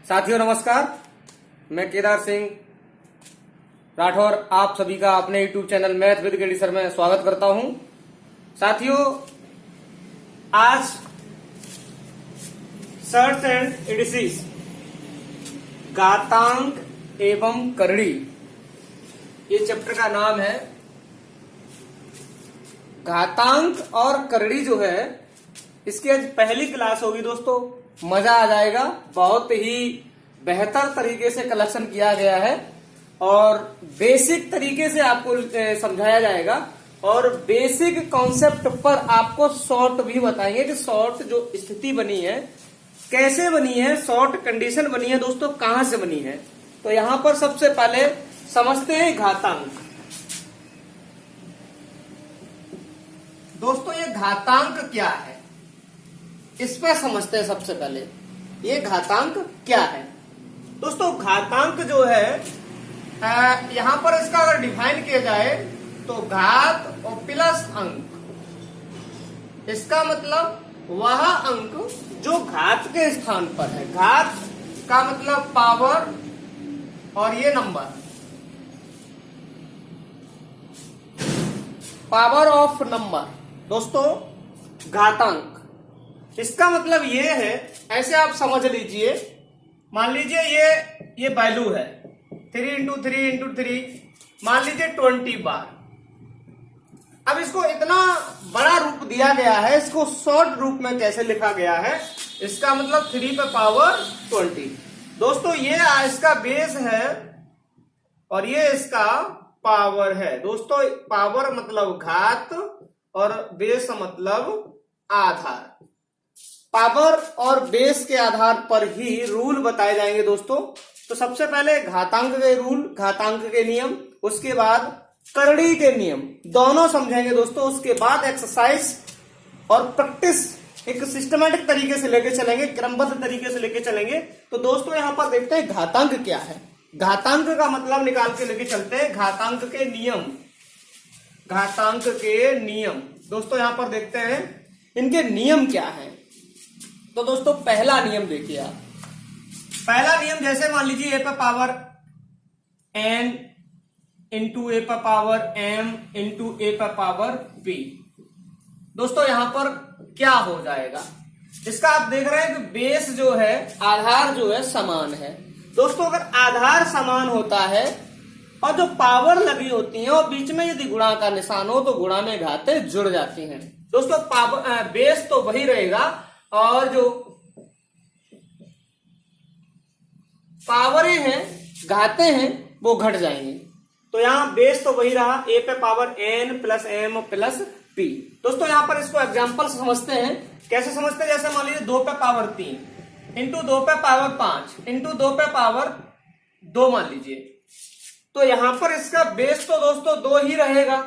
साथियों नमस्कार, मैं केदार सिंह राठौर आप सभी का अपने YouTube channel math with KD sir में स्वागत करता हूं। साथियों, आज सर्ट्स एंड इंडिसेस घातांक एवं करड़ी, ये चैप्टर का नाम है। घातांक और करड़ी जो है, इसकी आज पहली क्लास होगी दोस्तों। मजा आ जाएगा, बहुत ही बेहतर तरीके से कलेक्शन किया गया है और बेसिक तरीके से आपको समझाया जाएगा और बेसिक कॉन्सेप्ट पर आपको शॉर्ट भी बताएंगे कि शॉर्ट जो स्थिति बनी है कैसे बनी है, शॉर्ट कंडीशन बनी है दोस्तों, कहां से बनी है। तो यहां पर सबसे पहले समझते हैं घातांक। दोस्तों ये घातांक क्या है, इस पर समझते हैं। सबसे पहले ये घातांक क्या है दोस्तों। घातांक जो है यहां पर इसका अगर डिफाइन किया जाए तो घात और प्लस अंक, इसका मतलब वह अंक जो घात के स्थान पर है। घात का मतलब पावर और ये नंबर, पावर ऑफ नंबर दोस्तों घातांक। इसका मतलब ये है, ऐसे आप समझ लीजिए, मान लीजिए ये वैल्यू है 3 इंटू 3 इंटू 3, मान लीजिए 20 बार। अब इसको इतना बड़ा रूप दिया गया है, इसको शॉर्ट रूप में कैसे लिखा गया है, इसका मतलब 3 पे पावर 20। दोस्तों ये इसका बेस है और ये इसका पावर है। दोस्तों पावर मतलब घात और बेस मतलब आधार। पावर और बेस के आधार पर ही रूल बताए जाएंगे दोस्तों। तो सबसे पहले घातांक के रूल, घातांक के नियम, उसके बाद करड़ी के नियम, दोनों समझेंगे दोस्तों। उसके बाद एक्सरसाइज और प्रैक्टिस एक सिस्टमैटिक तरीके से लेके चलेंगे, क्रमबद्ध तरीके से लेके चलेंगे। तो दोस्तों यहां पर देखते हैं घातांक क्या है। घातांक का मतलब निकाल के लेके चलते हैं। घातांक के नियम, घातांक के नियम दोस्तों यहां पर देखते हैं इनके नियम क्या है। तो दोस्तों पहला नियम देखिए आप। पहला नियम जैसे मान लीजिए ए पे पावर n इंटू ए पे पावर m इंटू ए पे पावर p। दोस्तों यहां पर क्या हो जाएगा, इसका आप देख रहे हैं कि बेस जो है, आधार जो है समान है। दोस्तों अगर आधार समान होता है और जो पावर लगी होती है और बीच में यदि गुणा का निशान हो तो गुणा में घातें जुड़ जाती हैं। दोस्तों पावर बेस तो वही रहेगा और जो पावरें हैं, घातें हैं, वो घट जाएंगी। तो यहां बेस तो वही रहा, ए पे power n plus m plus p। दोस्तों यहां पर इसको एग्जांपल समझते हैं। कैसे समझते हैं, जैसे मान लीजिए 2 पे पावर 3 इंटू 2 पे पावर 5 इंटू 2 पे पावर 2 मान लीजिए। तो यहां पर इसका बेस तो दोस्तों 2 ही रहेगा।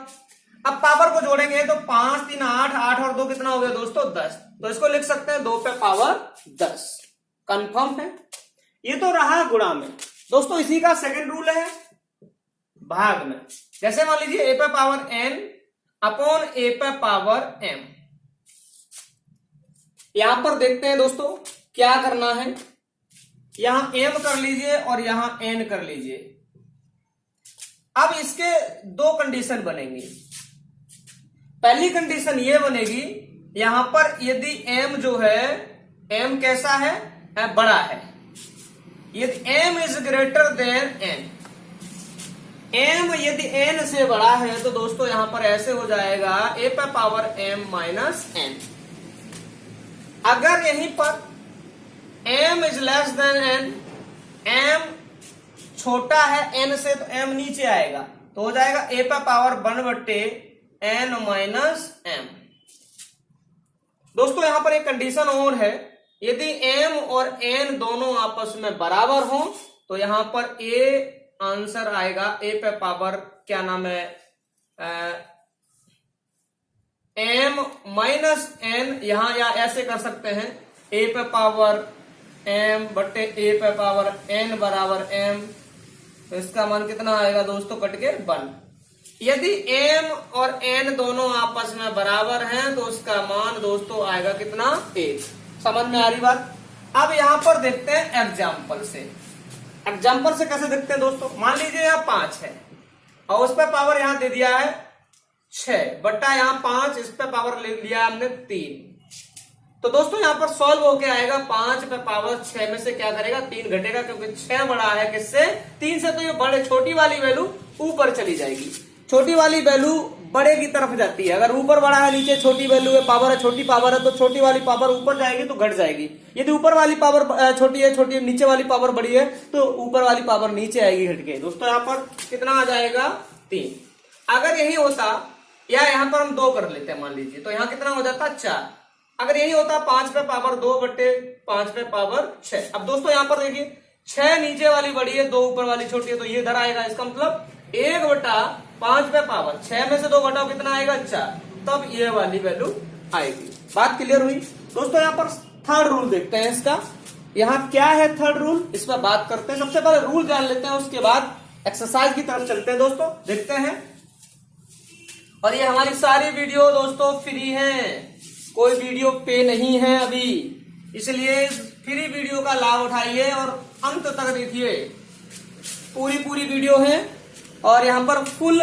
अब पावर को जोड़ेंगे तो 5 3 8, 8 और 2 कितना हो गया दोस्तों 10। तो इसको लिख सकते हैं 2 पे पावर 10। कंफर्म है। ये तो रहा गुणा में। दोस्तों इसी का सेकंड रूल है भाग में। जैसे मान लीजिए ए पे पावर n अपॉन ए पे पावर m। यहां पर देखते हैं दोस्तों क्या करना है। यहां m कर लीजिए और यहां n कर लीजिए। अब इसके दो कंडीशन बनेंगी। पहली कंडीशन ये बनेगी, यहां पर यदि m जो है, m कैसा है, बड़ा है, यदि m is greater than n, m यदि n से बड़ा है तो दोस्तों यहां पर ऐसे हो जाएगा a पे पावर m माइनस n। अगर यहीं पर m is less than n, m छोटा है n से तो m नीचे आएगा, तो हो जाएगा a पे पावर 1 बट्टे n माइनस m। दोस्तों यहां पर एक कंडीशन और है, यदि m और n दोनों आपस में बराबर हो तो यहां पर a आंसर आएगा, a पे पावर क्या नाम है m माइनस n। यहां या ऐसे कर सकते हैं a पे पावर m बट्टे a पे पावर n बराबर m। तो इसका मान कितना आएगा दोस्तों, कट के 1। यदि m और n दोनों आपस में बराबर हैं तो उसका मान दोस्तों आएगा कितना, 1। समझ में आ रही बात। अब यहां पर देखते हैं एग्जाम्पल से। एग्जाम्पल से कैसे देखते हैं दोस्तों, मान लीजिए यहाँ 5 है और उस पर पावर यहां दे दिया है 6 बट्टा यहाँ 5, इस पे पावर ले लिया हमने 3। तो दोस्तों यहाँ पर सॉल्व होके आएगा 5 पे पावर 6 में से क्या करेगा, 3 घटेगा, क्योंकि 6 बड़ा है किससे, 3 से। तो ये बड़े छोटी वाली वैल्यू ऊपर चली जाएगी, छोटी वाली वैल्यू बड़े की तरफ जाती है। अगर ऊपर बड़ा है नीचे छोटी वैल्यू है, पावर है, छोटी पावर है, तो छोटी वाली पावर ऊपर जाएगी तो घट जाएगी। यदि ऊपर वाली पावर छोटी है, छोटी नीचे वाली पावर बड़ी है, तो ऊपर वाली पावर नीचे आएगी घट के। दोस्तों यहाँ पर कितना आ जाएगा, 3। अगर यही होता, या यहाँ पर हम 2 कर लेते हैं मान लीजिए, तो यहाँ कितना हो जाता, 4। अगर यही होता 5 पे पावर 2 बट्टे 5 पे पावर 6। अब दोस्तों यहाँ पर देखिए 6 नीचे वाली बड़ी है, 2 ऊपर वाली छोटी है, तो ये इधर आएगा। इसका मतलब 1 बटा 5 पे पावर 6 में से 2 घटाओ कितना आएगा, 4। तब ये वाली वैल्यू आएगी। बात क्लियर हुई दोस्तों। यहाँ पर थर्ड रूल देखते हैं इसका, यहाँ क्या है थर्ड रूल, इस पर बात करते हैं। सबसे पहले रूल जान लेते हैं, उसके बाद एक्सरसाइज की तरफ चलते हैं दोस्तों, देखते हैं। और ये हमारी सारी वीडियो दोस्तों फ्री है, कोई वीडियो पे नहीं है अभी, इसलिए फ्री वीडियो का लाभ उठाइए और अंत तक देखिए। पूरी वीडियो है और यहाँ पर फुल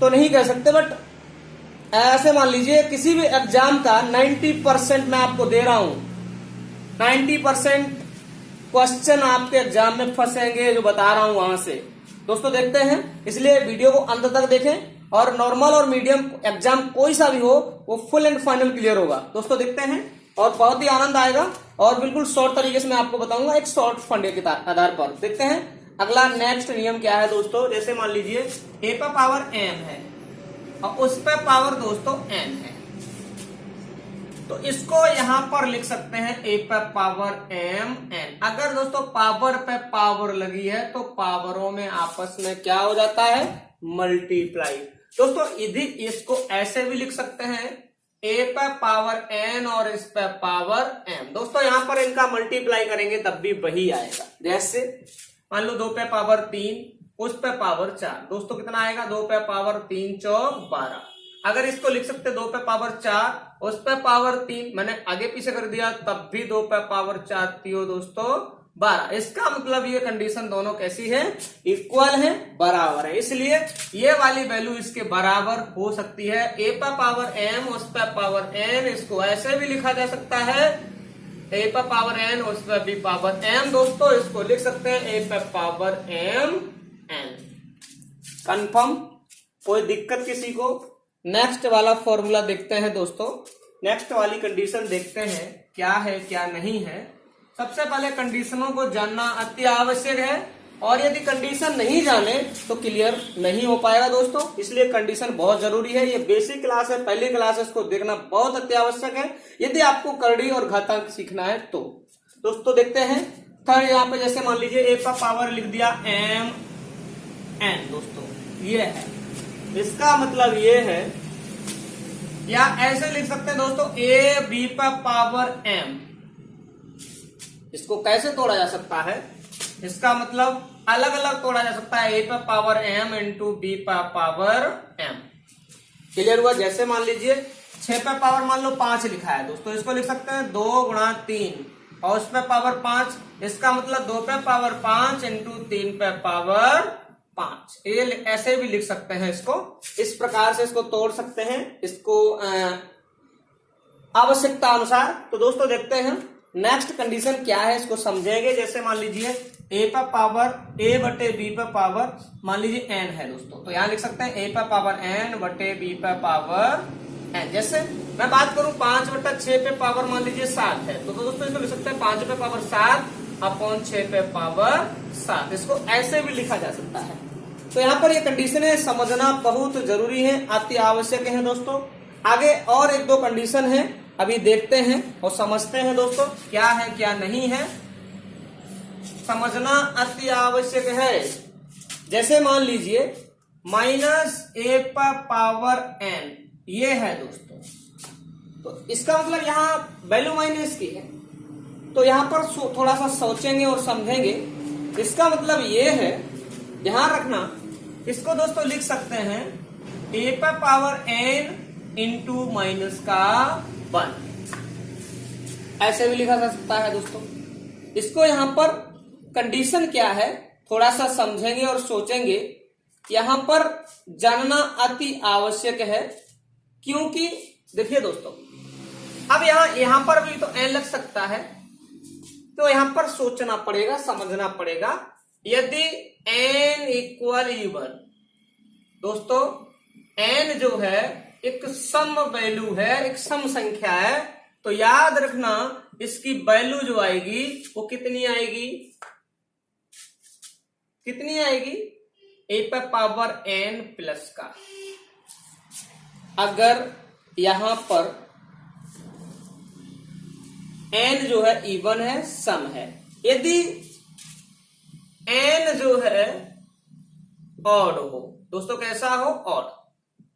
तो नहीं कह सकते, बट ऐसे मान लीजिए किसी भी एग्जाम का 90% मैं आपको दे रहा हूं, 90% क्वेश्चन आपके एग्जाम में फंसेंगे जो बता रहा हूं वहां से। दोस्तों देखते हैं, इसलिए वीडियो को अंत तक देखें और नॉर्मल और मीडियम एग्जाम कोई सा भी हो वो फुल एंड फाइनल क्लियर होगा। दोस्तों देखते हैं और बहुत ही आनंद आएगा और बिल्कुल शॉर्ट तरीके से मैं आपको बताऊंगा, एक शॉर्ट फंडे के आधार पर। देखते हैं अगला नेक्स्ट नियम क्या है दोस्तों। जैसे मान लीजिए a पे पावर m है और उस पे पावर दोस्तों n है, तो इसको यहां पर लिख सकते हैं a पे पावर m n। अगर दोस्तों पावर पे पावर लगी है तो पावरों में आपस में क्या हो जाता है, मल्टीप्लाई। दोस्तों यदि इसको ऐसे भी लिख सकते हैं a पे पावर n और इस पे पावर m। दोस्तों यहां पर इनका मल्टीप्लाई करेंगे तब भी वही आएगा। जैसे मान लो 2 पे पावर 3 उस पे पावर 4, दोस्तों कितना आएगा, 2 पे पावर 3 चौक 12। अगर इसको लिख सकते 2 पे पावर 4 उस पे पावर 3, मैंने आगे पीछे कर दिया तब भी 2 पे पावर 4 तीयो दोस्तों 12। इसका मतलब ये कंडीशन दोनों कैसी है, इक्वल है, बराबर है, इसलिए ये वाली वैल्यू इसके बराबर हो सकती है। a पे पावर m उस पे पावर n, इसको ऐसे भी लिखा जा सकता है a पे पावर n उस पे भी पावर m। दोस्तों इसको लिख सकते हैं a पे पावर m n। कंफर्म, कोई दिक्कत किसी को। नेक्स्ट वाला फॉर्मूला देखते हैं दोस्तों, नेक्स्ट वाली कंडीशन देखते हैं क्या है क्या नहीं है। सबसे पहले कंडीशनों को जानना अति आवश्यक है और यदि कंडीशन नहीं जाने तो क्लियर नहीं हो पाएगा दोस्तों, इसलिए कंडीशन बहुत जरूरी है। ये बेसिक क्लास है, पहली क्लास है, इसको देखना बहुत अति आवश्यक है यदि आपको करड़ी और घातांक सीखना है तो। दोस्तों देखते हैं थर्ड, यहाँ पे जैसे मान लीजिए a का पावर लिख दिया m n। दोस्तों ये है, इसका मतलब ये है, या ऐसे लिख सकते हैं दोस्तों a b का पावर m। इसको कैसे तोड़ा जा सकता है, इसका मतलब अलग अलग तोड़ा जा सकता है, a पे पावर m इंटू b पे पावर m। क्लियर हुआ। जैसे मान लीजिए 6 पे पावर मान लो 5 लिखा है दोस्तों, इसको लिख सकते हैं 2 गुणा 3 और उस पे पावर 5, इसका मतलब 2 पे पावर 5 इंटू 3 पे पावर 5। ये ऐसे भी लिख सकते हैं, इसको इस प्रकार से इसको तोड़ सकते हैं, इसको आवश्यकता अनुसार। तो दोस्तों देखते हैं नेक्स्ट कंडीशन क्या है, इसको समझेंगे। जैसे मान लीजिए a पे पावर a बटे b पे पावर मान लीजिए n है दोस्तों, तो यहां लिख सकते हैं a पे पावर n बटे b पे पावर n। जैसे मैं बात करूं 5 बटा 6 पे पावर मान लीजिए 7 है, तो दोस्तों इसको लिख सकते हैं 5 पे पावर 7 अपॉन 6 पे पावर 7। इसको ऐसे भी लिखा जा सकता है। तो यहाँ पर ये कंडीशनें समझना बहुत जरूरी है, अति आवश्यक है दोस्तों। आगे और 1-2 कंडीशन है, अभी देखते हैं और समझते हैं दोस्तों क्या है क्या नहीं है, समझना अति आवश्यक है। जैसे मान लीजिए -a पर पावर n ये है दोस्तों, तो इसका मतलब यहाँ वैल्यू माइनस की है, तो यहाँ पर थोड़ा सा सोचेंगे और समझेंगे। इसका मतलब ये है, ध्यान रखना, इसको दोस्तों लिख सकते हैं a पर पावर n इंटू माइनस का 1। ऐसे भी लिखा जा सकता है दोस्तों। इसको यहां पर कंडीशन क्या है थोड़ा सा समझेंगे और सोचेंगे। यहां पर जानना अति आवश्यक है, क्योंकि देखिए दोस्तों, अब यहां पर भी तो n लग सकता है, तो यहां पर सोचना पड़ेगा, समझना पड़ेगा। यदि n इक्वल इवन, दोस्तों n जो है एक सम वैल्यू है, एक सम संख्या है, तो याद रखना इसकी वैल्यू जो आएगी वो कितनी आएगी, कितनी आएगी, a पे पावर n प्लस का। अगर यहां पर n जो है इवन है, सम है। यदि n जो है ऑड हो दोस्तों, कैसा हो, ऑड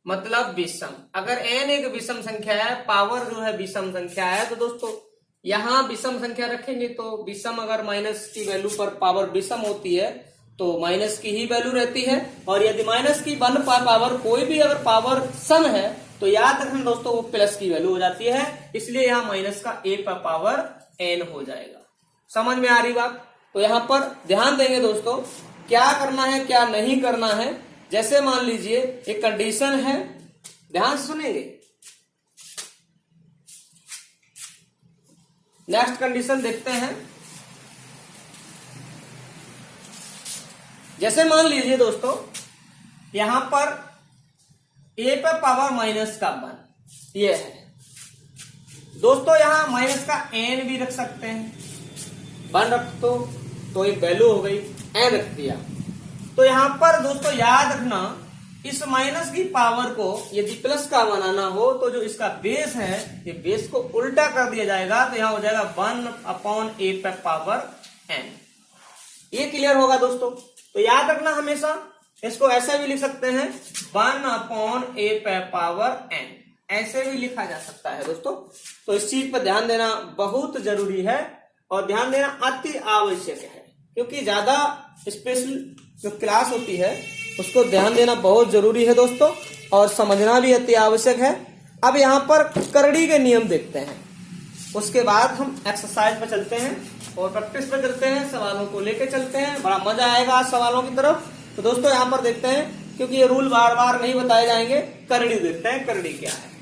मतलब विषम। अगर n एक विषम संख्या है, पावर जो है विषम संख्या है, तो दोस्तों यहां विषम संख्या रखेंगे तो विषम, अगर माइनस की वैल्यू पर पावर विषम होती है तो माइनस की ही वैल्यू रहती है। और यदि माइनस की 1 पावर कोई भी अगर पावर सम है तो याद रखना दोस्तों वो प्लस की वैल्यू हो जाती है, इसलिए यहां माइनस का a पर पावर n हो जाएगा। समझ में आ रही बात? तो यहां पर ध्यान देंगे दोस्तों, क्या करना है क्या नहीं करना है। जैसे मान लीजिए एक कंडीशन है, ध्यान से सुनेंगे। नेक्स्ट कंडीशन देखते हैं। जैसे मान लीजिए दोस्तों, यहां पर a पे पावर माइनस का 1 ये है दोस्तों। यहां माइनस का n भी रख सकते हैं, 1 रख तो एक वैल्यू हो गई, n रख दिया। तो यहां पर दोस्तों याद रखना, इस माइनस की पावर को यदि प्लस का बनाना हो तो जो इसका बेस है, ये बेस को उल्टा कर दिया जाएगा, तो यहां हो जाएगा 1/a पे पावर n। ये क्लियर होगा दोस्तों? तो याद रखना हमेशा, इसको ऐसे भी लिख सकते हैं 1/a पे पावर n, ऐसे भी लिखा जा सकता है दोस्तों। तो इस चीज पर ध्यान देना बहुत जरूरी है और ध्यान देना अति आवश्यक है, क्योंकि ज्यादा स्पेशल जो क्लास होती है उसको ध्यान देना बहुत जरूरी है दोस्तों, और समझना भी अति आवश्यक है। अब यहाँ पर करड़ी के नियम देखते हैं, उसके बाद हम एक्सरसाइज पे चलते हैं और प्रैक्टिस पे चलते हैं, सवालों को लेके चलते हैं। बड़ा मजा आएगा आज सवालों की तरफ। तो दोस्तों यहाँ पर देखते हैं, क्योंकि ये रूल बार बार नहीं बताए जाएंगे, करड़ी देखते हैं करड़ी क्या है।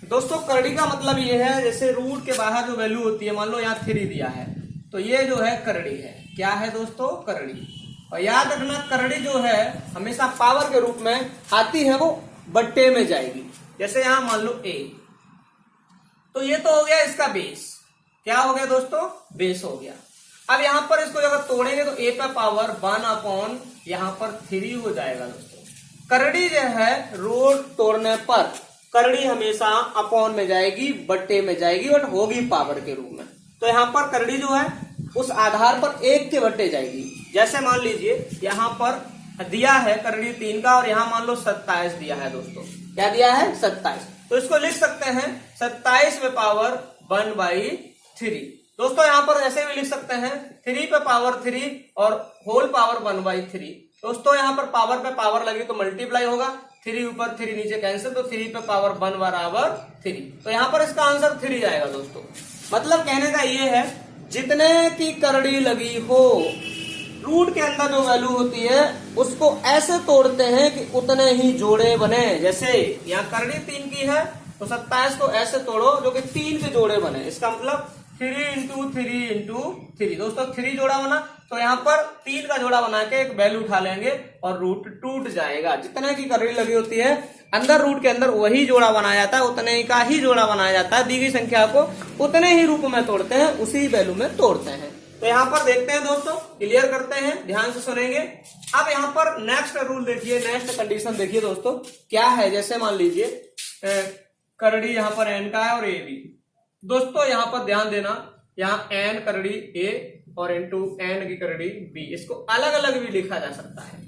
दोस्तों करड़ी का मतलब ये है, जैसे रूट के बाहर जो वैल्यू होती है, मान लो यहाँ 3 दिया है, तो ये जो है करड़ी है। क्या है दोस्तों? करड़ी। और याद रखना करड़ी जो है हमेशा पावर के रूप में आती है, वो बट्टे में जाएगी। जैसे यहां मान लो a, तो ये तो हो गया इसका बेस। क्या हो गया दोस्तों? बेस हो गया। अब यहां पर इसको अगर तोड़ेंगे तो a पे पावर 1 यहां पर 3 हो जाएगा दोस्तों। करड़ी जो है रूट तोड़ने पर करड़ी हमेशा अपॉन में जाएगी, बट्टे में जाएगी, और होगी पावर के रूप में। तो यहाँ पर करड़ी जो है उस आधार पर 1 के बट्टे जाएगी। जैसे मान लीजिए यहाँ पर दिया है करड़ी 3 का, और यहाँ मान लो 27 दिया है दोस्तों। क्या दिया है? 27। तो इसको लिख सकते हैं 27 पे पावर 1/3। दोस्तों यहाँ पर ऐसे भी लिख सकते हैं 3 पे पावर 3 और होल पावर 1/3। दोस्तों यहाँ पर पावर पे पावर लगी तो मल्टीप्लाई होगा, 3 ऊपर 3 नीचे कैंसिल, तो 3 पे पावर 1 बराबर 3। तो यहाँ पर इसका आंसर 3 आएगा दोस्तों। मतलब कहने का ये है, जितने की करड़ी लगी हो, रूट के अंदर जो वैल्यू होती है उसको ऐसे तोड़ते हैं कि उतने ही जोड़े बने। जैसे यहाँ करड़ी 3 की है तो 27 को ऐसे तोड़ो जो कि 3 के जोड़े बने। इसका मतलब 3 × 3 × 3। दोस्तों 3 जोड़ा बना, तो यहाँ पर 3 का जोड़ा बना के एक वैल्यू उठा लेंगे और रूट टूट जाएगा। जितने की करड़ी लगी होती है अंदर रूट के अंदर वही जोड़ा बनाया जाता है, उतने का ही जोड़ा बनाया जाता है। दी गई संख्या को उतने ही रूप में तोड़ते हैं, उसी वैल्यू में तोड़ते हैं। तो यहाँ पर देखते हैं दोस्तों, क्लियर करते हैं, ध्यान से सुनेंगे। अब यहाँ पर नेक्स्ट रूल देखिए, नेक्स्ट कंडीशन देखिए दोस्तों क्या है। जैसे मान लीजिए करड़ी यहाँ पर n का है और a भी। दोस्तों यहाँ पर ध्यान देना, यहाँ n करड़ी a और इनटू n की करड़ी b। इसको अलग अलग भी लिखा जा सकता है,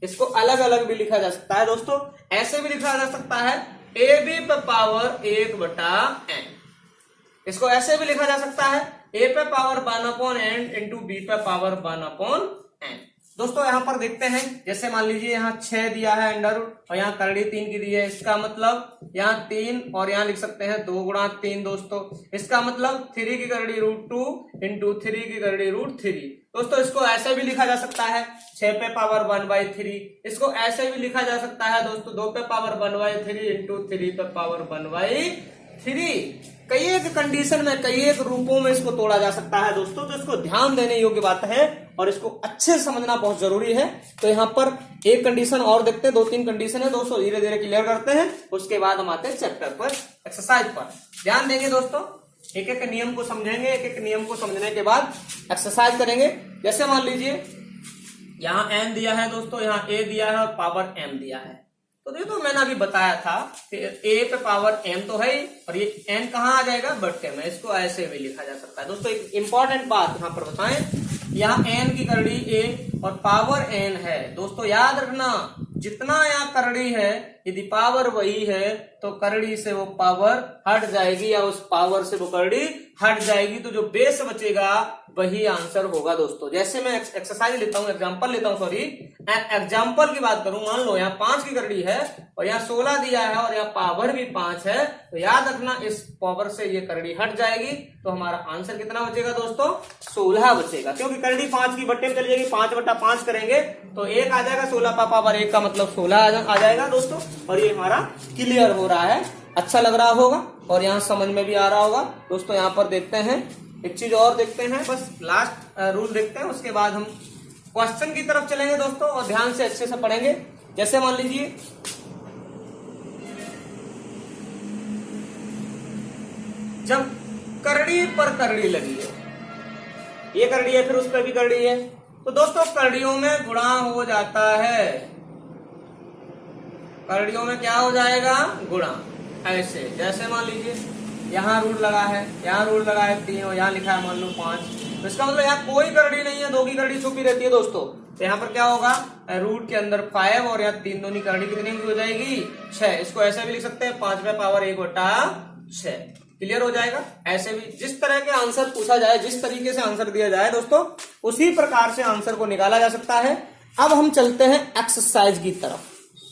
इसको अलग अलग भी लिखा जा सकता है दोस्तों। ऐसे भी लिखा जा सकता है ab पे पावर 1/n। इसको ऐसे भी लिखा जा सकता है a पे पावर 1/n इंटू b पे पावर 1/n। दोस्तों यहाँ पर देखते हैं, जैसे मान लीजिए यहाँ 6 दिया है अंडर रूट और यहाँ करड़ी 3 की दी है। इसका मतलब यहाँ 3 और यहाँ लिख सकते हैं 2 गुणा 3 दोस्तों। इसका मतलब 3 की करड़ी √2 इंटू 3 की करड़ी √3। दोस्तों इसको ऐसे भी लिखा जा सकता है 6 पे पावर 1/3। इसको ऐसे भी लिखा जा सकता है दोस्तों 2 पे पावर 1/3 इंटू 3 पे पावर 1/3। कई एक कंडीशन में, कई एक रूपों में इसको तोड़ा जा सकता है दोस्तों, तो इसको ध्यान देने योग्य बात है और इसको अच्छे से समझना बहुत जरूरी है। तो यहाँ पर एक कंडीशन और देखते हैं, 2-3 कंडीशन है दोस्तों, धीरे धीरे क्लियर करते हैं। उसके बाद हम आते हैं चैप्टर पर, एक्सरसाइज पर ध्यान देंगे दोस्तों। एक एक नियम को समझेंगे, एक एक नियम को समझने के बाद एक्सरसाइज करेंगे। जैसे मान लीजिए यहाँ n दिया है दोस्तों, यहाँ a दिया है और पावर m दिया है। तो देखो मैंने अभी बताया था कि a पे पावर m तो है ही, और ये n कहाँ आ जाएगा बट्टे में। इसको ऐसे भी लिखा जा सकता है दोस्तों। एक इंपॉर्टेंट बात यहाँ पर बताएं, यहाँ n की करड़ी a और पावर n है दोस्तों। याद रखना जितना यहाँ करड़ी है, यदि पावर वही है तो करड़ी से वो पावर हट जाएगी या उस पावर से वो करड़ी हट जाएगी, तो जो बेस बचेगा वही आंसर होगा दोस्तों। जैसे मैं एक्सरसाइज लेता हूँ, एग्जांपल लेता हूँ, सॉरी एग्जांपल की बात करूं, मान लो यहाँ 5 की करड़ी है और यहाँ 16 दिया है और यहाँ पावर भी 5 है, तो याद रखना इस पावर से ये करड़ी हट जाएगी, तो हमारा आंसर कितना बचेगा दोस्तों 16 बचेगा। क्योंकि करड़ी 5 की बट्टे में चली जाएगी, 5/5 करेंगे तो 1 आ जाएगा, 16 का पावर 1 का मतलब 16 आ जाएगा दोस्तों। और ये हमारा क्लियर हो रहा है, अच्छा लग रहा होगा और यहाँ समझ में भी आ रहा होगा दोस्तों। यहाँ पर देखते हैं एक चीज और देखते हैं, बस लास्ट रूल देखते हैं, उसके बाद हम क्वेश्चन की तरफ चलेंगे दोस्तों और ध्यान से अच्छे से पढ़ेंगे। जैसे मान लीजिए जब करड़ी पर करड़ी लगी है, ये करड़ी है फिर उस पर भी करड़ी है, तो दोस्तों करड़ियों में गुणा हो जाता है। करड़ियों में क्या हो जाएगा गुणा। ऐसे जैसे मान लीजिए यहाँ रूट लगा है, यहाँ रूट लगा है 3 और यहाँ लिखा है मान लो 5, तो इसका मतलब यहाँ कोई करड़ी नहीं है, 2 की करड़ी छुपी रहती है दोस्तों। तो यहाँ पर क्या होगा, रूट के अंदर 5 और यहाँ 3 दूनी करड़ी कितनी की हो जाएगी 6। इसको ऐसे भी लिख सकते हैं 5 पे पावर 1/6। क्लियर हो जाएगा। ऐसे भी जिस तरह के आंसर पूछा जाए, जिस तरीके से आंसर दिया जाए दोस्तों, उसी प्रकार से आंसर को निकाला जा सकता है। अब हम चलते हैं एक्सरसाइज की तरफ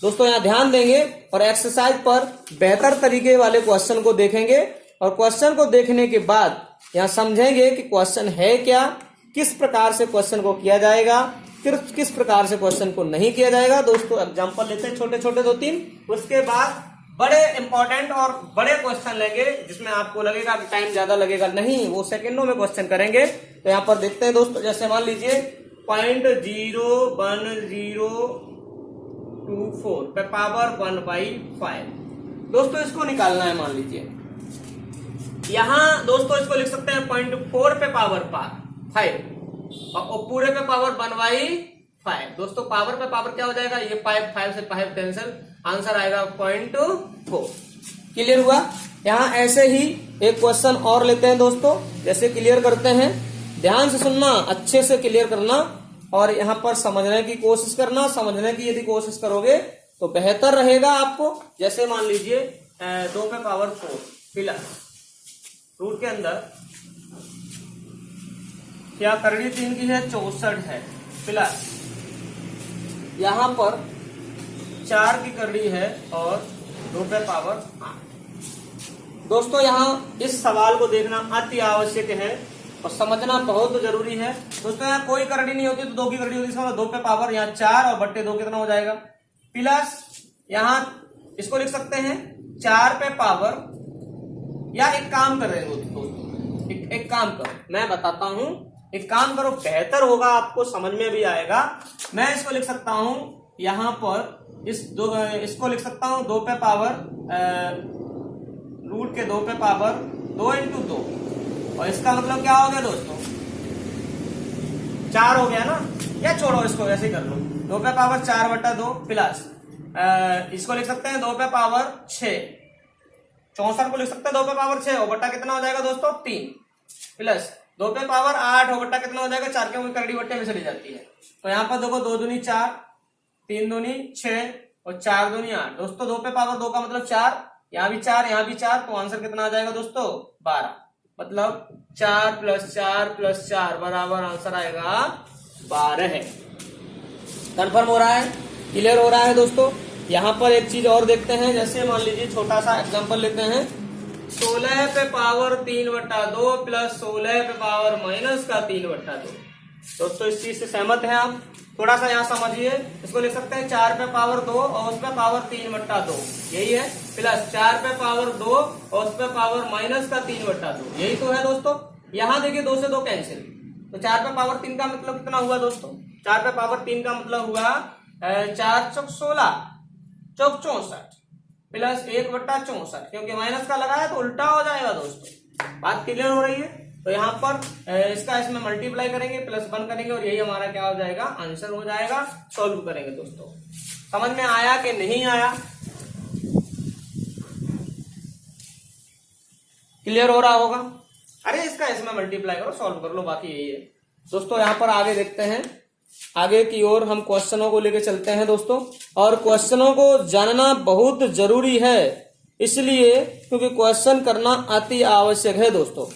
दोस्तों। यहाँ ध्यान देंगे और एक्सरसाइज पर बेहतर तरीके वाले क्वेश्चन को देखेंगे और क्वेश्चन को देखने के बाद यहाँ समझेंगे कि क्वेश्चन है क्या, किस प्रकार से क्वेश्चन को किया जाएगा, फिर किस प्रकार से क्वेश्चन को नहीं किया जाएगा दोस्तों। एग्जांपल लेते हैं छोटे छोटे 2-3, उसके बाद बड़े इंपॉर्टेंट और बड़े क्वेश्चन लेंगे जिसमें आपको लगेगा कि टाइम ज्यादा लगेगा, नहीं, वो सेकंडों में क्वेश्चन करेंगे। तो यहाँ पर देखते हैं दोस्तों, जैसे मान लीजिए 0.01024 पे पावर 1/5 दोस्तों, इसको निकालना है। मान लीजिए यहाँ दोस्तों इसको लिख सकते हैं 0.4 पे पावर 5 और पूरे पे पावर 1/5 दोस्तों। पावर पे पावर क्या हो जाएगा, ये 5 से 5 कैंसिल, आंसर आएगा 0.4। क्लियर हुआ। यहाँ ऐसे ही एक क्वेश्चन और लेते हैं दोस्तों, जैसे क्लियर करते हैं। ध्यान से सुनना, अच्छे से क्लियर करना और यहाँ पर समझने की कोशिश करना। समझने की यदि कोशिश करोगे तो बेहतर रहेगा आपको। जैसे मान लीजिए 2 पे पावर 4 प्लस रूट के अंदर क्या करड़ी 3 की है 64 है, प्लस यहां पर 4 की करड़ी है और 2 पे पावर 8 दोस्तों। यहाँ इस सवाल को देखना अति आवश्यक है और समझना बहुत जरूरी है दोस्तों। यहाँ कोई करड़ी नहीं होती तो 2 की करड़ी होती है, 2 पे पावर यहाँ 4 और बट्टे 2 कितना हो जाएगा, प्लस यहाँ इसको लिख सकते हैं 4 पे पावर, या एक काम कर रहे हो दोस्तों, एक काम करो, मैं बताता हूं, एक काम करो, बेहतर होगा, आपको समझ में भी आएगा। मैं इसको लिख सकता हूं यहां पर इसको लिख सकता हूं 2 पे पावर रूट के 2 पे पावर 2 इंटू 2, और इसका मतलब क्या हो गया दोस्तों 4 हो गया ना, या छोड़ो इसको ऐसे कर लो 2 पे पावर 4/2 प्लस इसको लिख सकते हैं 2 पे पावर 6, 64 को लिख सकते हैं 2 पे पावर 6 और बट्टा कितना हो जाएगा दोस्तों 3, प्लस 2 पे पावर 8 और बट्टा कितना हो जाएगा 4 के करड़ी बट्टे में चली जाती है। तो यहाँ पर देखो 2 दूनी 4, 3 दूनी 6 और 4 दूनी 8 दोस्तों। 2 पे पावर 2 का मतलब 4, यहाँ भी 4, यहाँ भी 4, तो आंसर कितना आ जाएगा दोस्तों 12। मतलब 4 + 4 + 4 बराबर आंसर आएगा 12 है। कंफर्म हो रहा है, क्लियर हो रहा है दोस्तों। यहाँ पर एक चीज और देखते हैं, जैसे मान लीजिए छोटा सा एग्जांपल लेते हैं, 16 पे पावर 3/2 प्लस 16 पे पावर माइनस का 3/2। दोस्तों इस चीज से सहमत हैं आप? थोड़ा सा यहाँ समझिए, इसको लिख सकते हैं 4 पे पावर 2 और उस पे पावर 3/2, यही है, प्लस 4 पे पावर 2 और उस पे पावर माइनस का 3/2, यही तो है दोस्तों। यहाँ देखिए 2 से 2 कैंसिल, तो 4 पे पावर 3 का मतलब कितना हुआ दोस्तों? 4 पे पावर 3 का मतलब हुआ 4 चौक 16 चौक 64 प्लस 1/64, क्योंकि माइनस का लगा है तो उल्टा हो जाएगा दोस्तों। बात क्लियर हो रही है? तो यहाँ पर इसका इसमें मल्टीप्लाई करेंगे, प्लस 1 करेंगे और यही हमारा क्या हो जाएगा? आंसर हो जाएगा। सॉल्व करेंगे दोस्तों। समझ में आया कि नहीं आया? क्लियर हो रहा होगा? अरे इसका इसमें मल्टीप्लाई करो, सॉल्व कर लो, बाकी यही है दोस्तों। यहाँ पर आगे देखते हैं, आगे की ओर हम क्वेश्चनों को लेकर चलते हैं दोस्तों। और क्वेश्चनों को जानना बहुत जरूरी है, इसलिए क्योंकि क्वेश्चन करना अति आवश्यक है दोस्तों।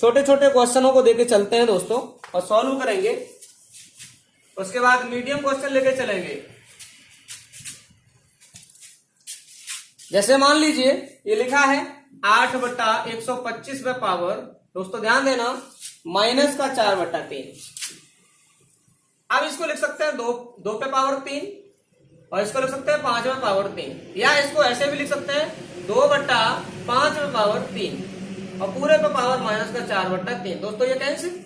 छोटे छोटे क्वेश्चनों को देके चलते हैं दोस्तों और सॉल्व करेंगे, उसके बाद मीडियम क्वेश्चन लेके चलेंगे। जैसे मान लीजिए ये लिखा है 8/125 पे पावर, दोस्तों ध्यान देना, माइनस का 4/3। अब इसको लिख सकते हैं 2 पे पावर 3 और इसको लिख सकते हैं 5 पे पावर 3, या इसको ऐसे भी लिख सकते हैं 2/5 पे पावर 3 और पूरे पे पावर माइनस का 4/3। दोस्तों ये कैंसिल,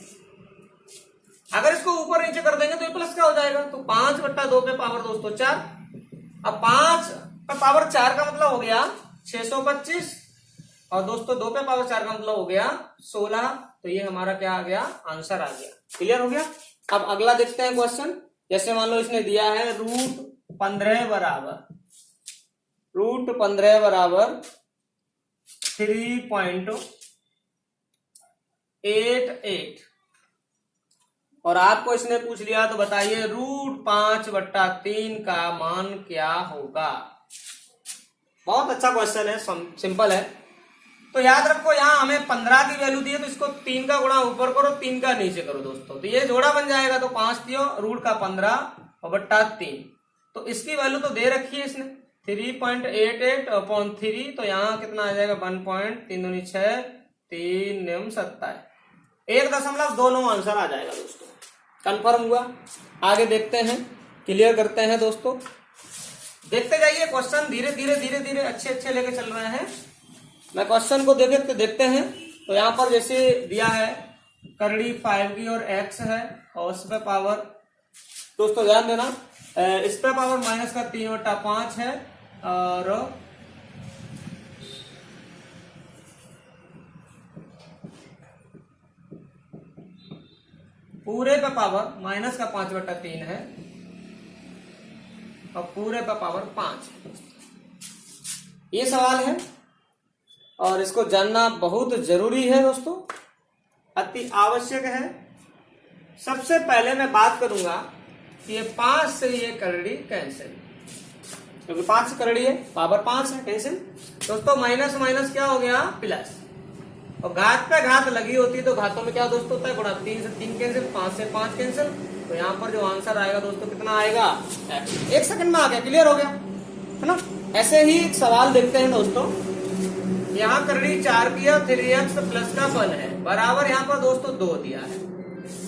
अगर इसको ऊपर नीचे कर देंगे तो ये प्लस का हो जाएगा, तो 5/2 पे पावर दोस्तों 4। अब 5 पे पावर 4 का मतलब हो गया 625 और दोस्तों 2 पे पावर 4 का मतलब हो गया 16। तो ये हमारा क्या आ गया? आंसर आ गया। क्लियर हो गया? अब अगला देखते हैं क्वेश्चन। जैसे मान लो इसने दिया है √15 बराबर 3.88 और आपको इसने पूछ लिया तो बताइए √5/3 का मान क्या होगा। बहुत अच्छा क्वेश्चन है, सिंपल है। तो याद रखो यहाँ हमें 15 की वैल्यू दी है, तो इसको 3 का गुणा ऊपर करो, 3 का नीचे करो दोस्तों, तो ये जोड़ा बन जाएगा। तो 5 दियो √15 और बट्टा 3, तो इसकी वैल्यू तो दे रखी है इसने 3.88/3, तो यहाँ कितना आ जाएगा? 1.326 3 9 27, 1.29 आंसर आ जाएगा दोस्तों। कंफर्म हुआ? आगे देखते हैं, क्लियर करते हैं दोस्तों। देखते जाइए क्वेश्चन, धीरे धीरे धीरे धीरे अच्छे लेके चल रहे हैं। मैं क्वेश्चन को देखते हैं। तो यहाँ पर जैसे दिया है करड़ी 5 की और x है और इस पे पावर, दोस्तों ध्यान देना, इस पे पावर माइनस का 3/5 है और पूरे पे पावर माइनस का 5/3 है और पूरे पे पावर 5। ये सवाल है और इसको जानना बहुत जरूरी है दोस्तों, अति आवश्यक है। सबसे पहले मैं बात करूंगा कि ये 5 से ये करड़ी कैंसिल, क्योंकि 5 से करड़ी है, पावर 5 है, कैंसिल। दोस्तों माइनस माइनस क्या हो गया? प्लस, और घात पे घात लगी होती है तो घातों में क्या दोस्तों होता है? गुणा। 3 से 3 कैंसिल, 5 से 5 कैंसिल, तो यहाँ पर जो आंसर आएगा दोस्तों कितना आएगा? 1 सेकंड में आ गया, क्लियर हो गया है ना। ऐसे ही एक सवाल देखते हैं दोस्तों। यहाँ करड़ी 4 की है, 3x प्लस का 1 है, बराबर यहाँ पर दोस्तों 2 दिया है।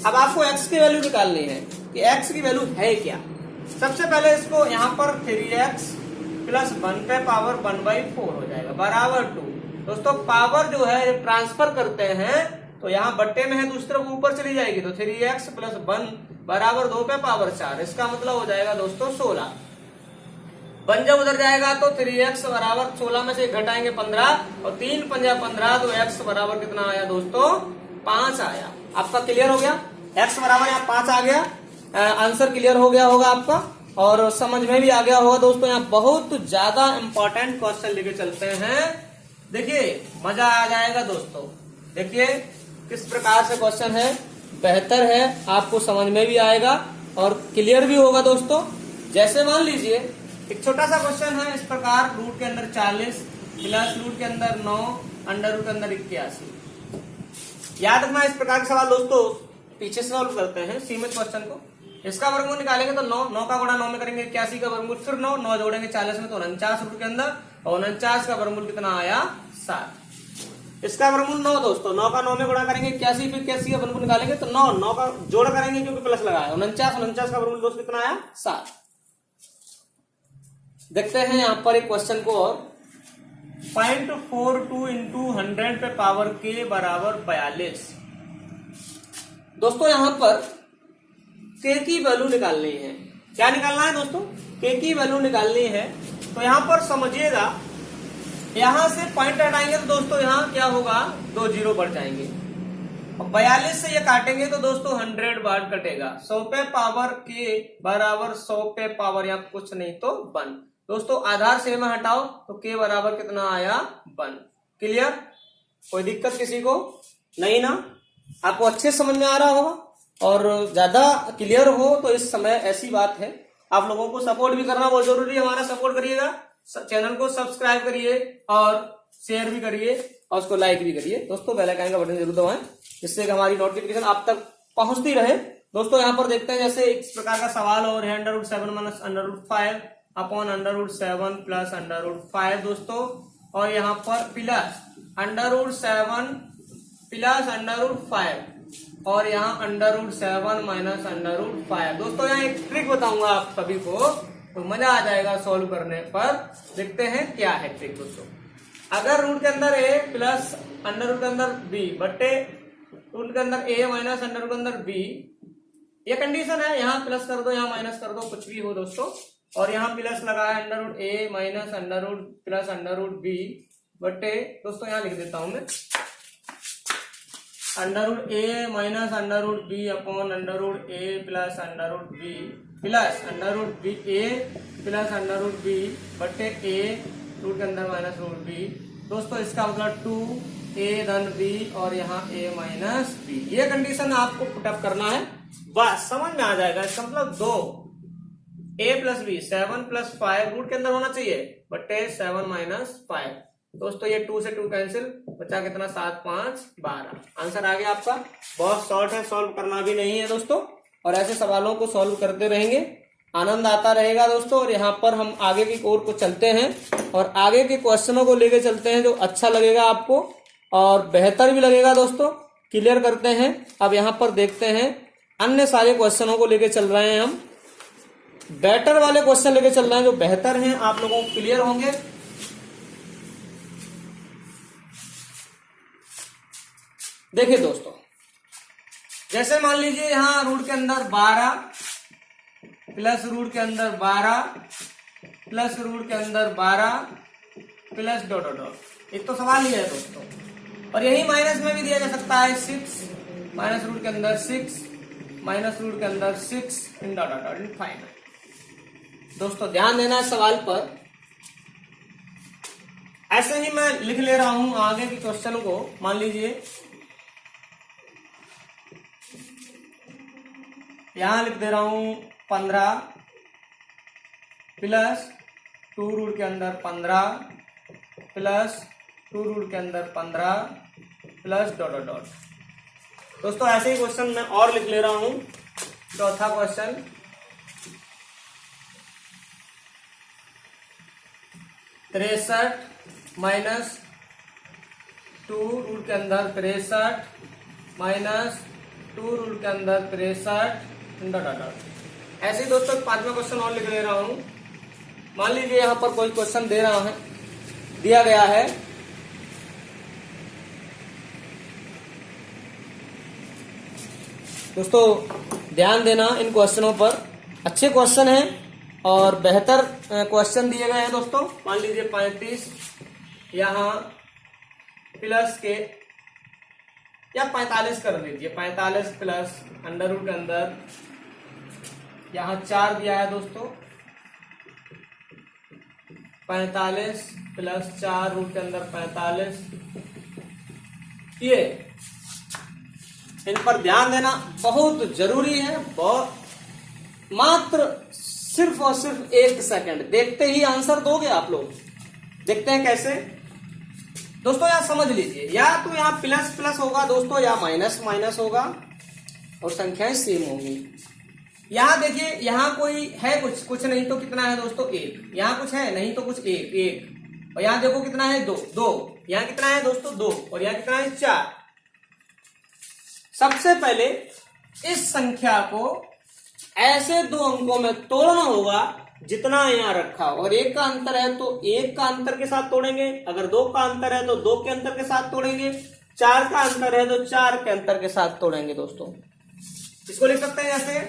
अब आपको x की वैल्यू निकालनी है कि x की वैल्यू है क्या। सबसे पहले इसको यहाँ पर 3x प्लस 1 पे पावर 1/4 हो जाएगा, बराबर 2। दोस्तों पावर जो है ट्रांसफर करते हैं तो यहाँ बट्टे में है, दूसरी तरफ ऊपर चली जाएगी, तो 3x प्लस 1 बराबर 2 पे पावर 4, इसका मतलब हो जाएगा दोस्तों 16। 1 जब उधर जाएगा तो 3x बराबर 16 में से घटाएंगे 15 और 3 पंजा 15, तो x बराबर कितना आया दोस्तों? 5 आया। आपका क्लियर हो गया? x बराबर यहाँ 5 आ गया, आंसर क्लियर हो गया होगा आपका और समझ में भी आ गया होगा दोस्तों। यहाँ बहुत ज्यादा इंपॉर्टेंट क्वेश्चन लेके चलते हैं, देखिए मजा आ जाएगा दोस्तों। देखिए किस प्रकार से क्वेश्चन है, बेहतर है, आपको समझ में भी आएगा और क्लियर भी होगा दोस्तों। जैसे मान लीजिए एक छोटा सा क्वेश्चन है इस प्रकार, रूट के अंदर 40 प्लस रूट के अंदर 9 अंडर रूट के अंदर 81। याद रखना इस प्रकार के सवाल दोस्तों पीछे सॉल्व करते हैं सीमित क्वेश्चन को। इसका वर्गमूल निकालेंगे तो 9, 9 का गुणा 9 में करेंगे 81 का वर्गमूल, फिर 9, 9 जोड़ेंगे 40 में तो 49 रूट के अंदर, और 49 का वर्गमूल कितना आया 7। इसका वर्गमूल 9 दोस्तों, 9 का 9 में गुणा करेंगे 81, फिर 81 का वर्गमूल निकालेंगे तो 9, 9 का जोड़ करेंगे क्योंकि प्लस लगाया, 49, 49 का वर्गमूल दोस्तों कितना आया 7। देखते हैं यहाँ पर एक क्वेश्चन को और, 0.42 इंटू 100 पे पावर के बराबर 42। दोस्तों यहाँ पर के की वैल्यू निकालनी है। क्या निकालना है दोस्तों? के की वैल्यू निकालनी है। तो यहाँ पर समझिएगा, यहां से पॉइंट हटाएंगे तो दोस्तों यहाँ क्या होगा, 2 जीरो बढ़ जाएंगे, और 42 से ये काटेंगे तो दोस्तों 100 बार कटेगा। 100 पे पावर के बराबर 100 पे पावर, यहाँ कुछ नहीं तो 1। दोस्तों आधार से में हटाओ तो के बराबर कितना आया 1। क्लियर? कोई दिक्कत किसी को नहीं ना? आपको अच्छे समझ में आ रहा होगा, और ज्यादा क्लियर हो तो इस समय ऐसी बात है, आप लोगों को सपोर्ट भी करना बहुत जरूरी है। हमारा सपोर्ट करिएगा, चैनल को सब्सक्राइब करिए और शेयर भी करिए और उसको लाइक भी करिए दोस्तों। बेल आइकन का बटन जरूर दबाएं जिससे कि हमारी नोटिफिकेशन आप तक पहुंचती रहे। दोस्तों यहाँ पर देखते हैं, जैसे इस प्रकार का सवाल और है, √7 - √5 अपॉन √7 प्लस √5 दोस्तों, और यहाँ पर प्लस √7 प्लस √5 और यहाँ √7 माइनस √5। दोस्तों यहाँ एक ट्रिक बताऊंगा आप सभी को, तो मजा आ जाएगा सॉल्व करने पर। देखते हैं क्या है ट्रिक दोस्तों। अगर रूट के अंदर a प्लस अंडर रूट के अंदर b बट्टे रूट के अंदर a माइनस अंडर रूट के अंदर b, ये कंडीशन है, यहाँ प्लस कर दो यहाँ माइनस कर दो, कुछ भी हो दोस्तों, और यहाँ प्लस लगा है under root a minus under root plus under root b बट्टे, दोस्तों यहाँ लिख देता हूं मैं, under root a minus under root b upon under root a plus under root b plus under root b a plus under root b बट्टे a root के अंदर माइनस रूट b। दोस्तों इसका मतलब 2a धन b और यहाँ a minus b। ये कंडीशन आपको पुटअप करना है, बस समझ में आ जाएगा। इसका मतलब 2a plus b 7 plus 5 root के अंदर होना चाहिए बट्टे 7 माइनस 5। दोस्तों ये 2 से 2 कैंसिल, बचा कितना 7 5 12। आंसर आ गया आपका। बहुत शॉर्ट है, सॉल्व करना भी नहीं है दोस्तों, और ऐसे सवालों को सॉल्व करते रहेंगे, आनंद आता रहेगा दोस्तों। और यहाँ पर हम आगे की ओर को चलते हैं और आगे के क्वेश्चनों को लेके चलते हैं जो अच्छा लगेगा आपको और बेहतर भी लगेगा दोस्तों। क्लियर करते हैं। अब यहाँ पर देखते हैं, अन्य सारे क्वेश्चनों को लेके चल रहे हैं हम, बेटर वाले क्वेश्चन लेके चल रहे हैं जो बेहतर हैं, आप लोगों को क्लियर होंगे। देखिए दोस्तों, जैसे मान लीजिए यहाँ रूट के अंदर 12 प्लस रूट के अंदर 12 प्लस रूट के अंदर 12 प्लस डॉट डॉट डॉट, एक तो सवाल ही है दोस्तों। और यही माइनस में भी दिया जा सकता है 6 माइनस रूट के अंदर 6 माइनस रूट के अंदर 6 in dot dot dot infinite. दोस्तों ध्यान देना है सवाल पर। ऐसे ही मैं लिख ले रहा हूं आगे के क्वेश्चन को। मान लीजिए यहां लिख दे रहा हूं 15 प्लस 2 रूट के अंदर 15 प्लस 2 रूट के अंदर 15 प्लस डॉट डॉट डॉट। दोस्तों ऐसे ही क्वेश्चन मैं और लिख ले रहा हूं। चौथा क्वेश्चन, तिरसठ माइनस 2 रूट के अंदर 63 माइनस 2 रूट के अंदर 63 डॉट डॉट डॉट। ऐसे ही दोस्तों पांचवा क्वेश्चन और लिख ले रहा हूं। मान लीजिए यहां पर कोई क्वेश्चन दिया गया है, दोस्तों ध्यान देना इन क्वेश्चनों पर, अच्छे क्वेश्चन हैं और बेहतर क्वेश्चन दिए गए हैं दोस्तों। मान लीजिए 35 यहां प्लस के या 45 कर लीजिए, 45 प्लस अंडर रूट के अंदर यहां 4 दिया है दोस्तों, 45 प्लस 4 रूट के अंदर 45। ये इन पर ध्यान देना बहुत जरूरी है। बहुत मात्र सिर्फ और सिर्फ 1 सेकंड देखते ही आंसर दोगे आप लोग। देखते हैं कैसे दोस्तों। यहां समझ लीजिए, या तो यहां प्लस प्लस होगा दोस्तों या माइनस माइनस होगा और संख्याएं सेम होंगी। यहाँ देखिए, यहाँ कोई है कुछ नहीं तो कितना है दोस्तों 1, यहाँ कुछ है नहीं तो कुछ 1, और यहाँ देखो कितना है 2, यहाँ कितना है दोस्तों 2, और यहाँ कितना है 4। सबसे पहले इस संख्या को ऐसे 2 अंकों में तोड़ना होगा जितना यहाँ रखा, और 1 का अंतर है तो 1 का अंतर के साथ तोड़ेंगे, अगर 2 का अंतर है तो 2 के अंतर के साथ तोड़ेंगे, 4 का अंतर है तो 4 के अंतर के साथ तोड़ेंगे दोस्तों। इसको लिख सकते हैं जैसे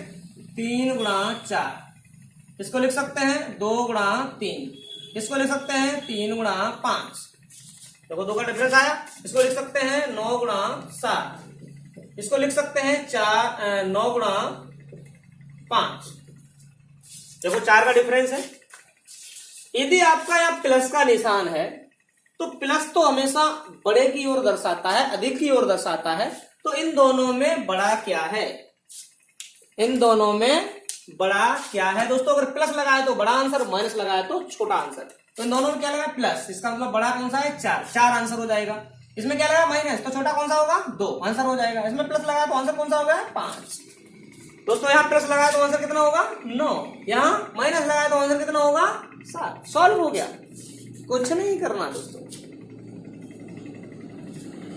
3 गुणा 4, इसको लिख सकते हैं 2 गुणा 3, इसको लिख सकते हैं 3 गुणा 5, देखो 2 का डिफरेंस आया। इसको लिख सकते हैं 9 गुणा 7, इसको लिख सकते हैं 9 गुणा 5, देखो 4 का डिफरेंस है। यदि आपका यहाँ प्लस का निशान है तो प्लस तो हमेशा बड़े की ओर दर्शाता है, अधिक की ओर दर्शाता है, तो इन दोनों में बड़ा क्या है, इन दोनों में बड़ा क्या है दोस्तों। अगर प्लस लगाए तो बड़ा आंसर, माइनस लगाए तो छोटा आंसर, तो इन दोनों में क्या लगा प्लस, इसका मतलब बड़ा कौन सा है 4 आंसर हो जाएगा। इसमें क्या लगा माइनस, तो छोटा कौन सा होगा 2 आंसर हो जाएगा। इसमें प्लस लगाया तो आंसर कौन सा हो गया 5 दोस्तों। यहाँ प्लस लगाया तो आंसर कितना होगा 9, यहाँ माइनस लगाया तो आंसर कितना होगा 7। सॉल्व हो गया, कुछ नहीं करना दोस्तों।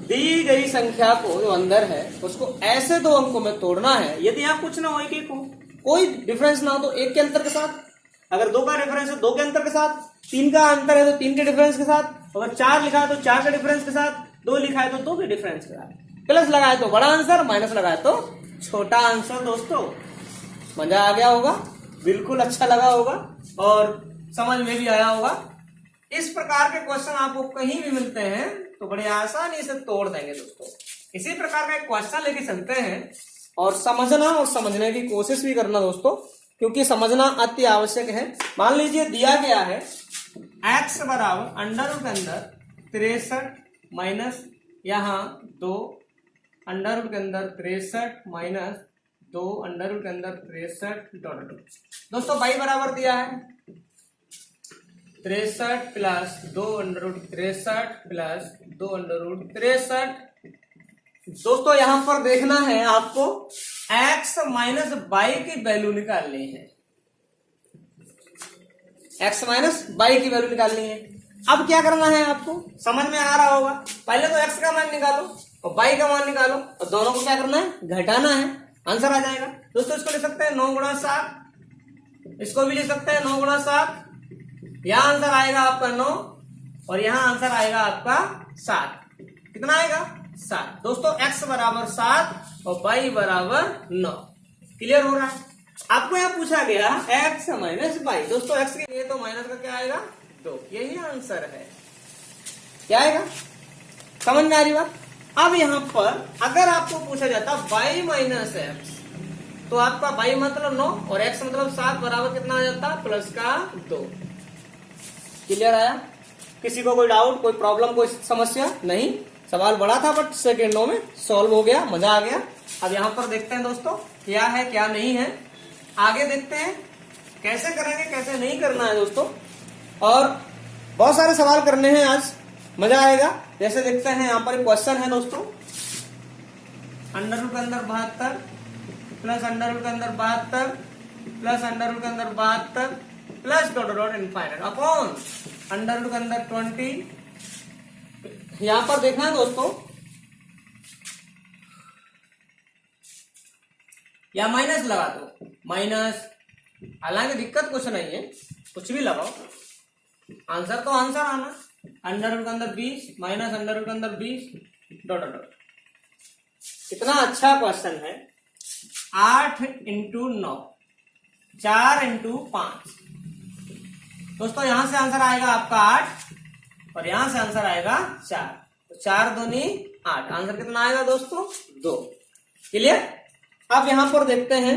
दी गई संख्या को जो अंदर है उसको ऐसे 2 अंकों में तोड़ना है। यदि यहाँ कुछ ना हो, एक को कोई डिफरेंस ना हो तो 1 के अंतर के साथ, अगर 2 का डिफरेंस है 2 के अंतर के साथ, 3 का अंतर है तो 3 के डिफरेंस के साथ, अगर 4 लिखा है तो 4 के डिफरेंस के साथ, 2 लिखा है तो 2 के डिफरेंस के साथ। प्लस लगाए तो बड़ा आंसर, माइनस लगाए तो छोटा आंसर दोस्तों। मजा आ गया होगा, बिल्कुल अच्छा लगा होगा और समझ में भी आया होगा। इस प्रकार के क्वेश्चन आपको कहीं भी मिलते हैं तो बड़े आसानी से तोड़ देंगे दोस्तों। इसी प्रकार का एक क्वेश्चन लेके चलते हैं और समझना और समझने की कोशिश भी करना दोस्तों, क्योंकि समझना अति आवश्यक है। मान लीजिए दिया गया है x बराबर अंडर रूट के अंदर 63 माइनस यहाँ 2 अंडर रूट के अंदर 63 माइनस 2 अंडर रूट के अंदर 63 डॉट। दोस्तों y बराबर दिया है 63 plus 2 under root 63 plus 2 under root 63। दोस्तों यहां पर देखना है आपको x माइनस वाई की वैल्यू निकालनी है, x माइनस वाई की वैल्यू निकालनी है। अब क्या करना है आपको, समझ में आ रहा होगा। पहले तो x का मान निकालो और y का मान निकालो और दोनों को क्या करना है घटाना है, आंसर आ जाएगा। दोस्तों इसको लिख सकते हैं 9 गुणा 7, इसको भी लिख सकते हैं 9 गुणा 7। यहां आंसर आएगा आपका 9 और यहां आंसर आएगा आपका 7। कितना आएगा 7। दोस्तों x बराबर 7 और y बराबर 9। क्लियर हो रहा है। आपको यहाँ पूछा गया x माइनस वाई। दोस्तों x के लिए तो माइनस का क्या आएगा 2, यही आंसर है। क्या आएगा, समझ में आ रही बात। अब यहाँ पर अगर आपको पूछा जाता y माइनस एक्स तो आपका y मतलब 9 और x मतलब 7 बराबर कितना आ जाता प्लस का 2। क्लियर आया। किसी को कोई डाउट, कोई प्रॉब्लम, कोई समस्या नहीं। सवाल बड़ा था बट सेकेंडों में सॉल्व हो गया, मजा आ गया। अब यहाँ पर देखते हैं दोस्तों क्या है क्या नहीं है, आगे देखते हैं कैसे करेंगे कैसे नहीं करना है दोस्तों। और बहुत सारे सवाल करने हैं आज, मजा आएगा। जैसे देखते हैं यहाँ पर एक क्वेश्चन है दोस्तों, अंडर रूट के अंदर 72 प्लस अंडर रूट के अंदर 72 प्लस अंडर रूट के अंदर 72 plus dot dot infinite upon under root के अंदर 20। यहां पर देखना है दोस्तों, या माइनस लगा दो, माइनस, हालांकि दिक्कत कुछ नहीं है, कुछ भी लगाओ, आंसर तो आंसर आना। अंडर रूट के अंदर 20 माइनस अंडर रूट के अंदर 20 डॉट डॉट। कितना अच्छा क्वेश्चन है। 8 इंटू 9, 4 इंटू 5। दोस्तों यहां से आंसर आएगा आपका 8 और यहां से आंसर आएगा 4, तो 4 दूनी 8, आंसर कितना आएगा दोस्तों 2। क्लियर। अब यहां पर देखते हैं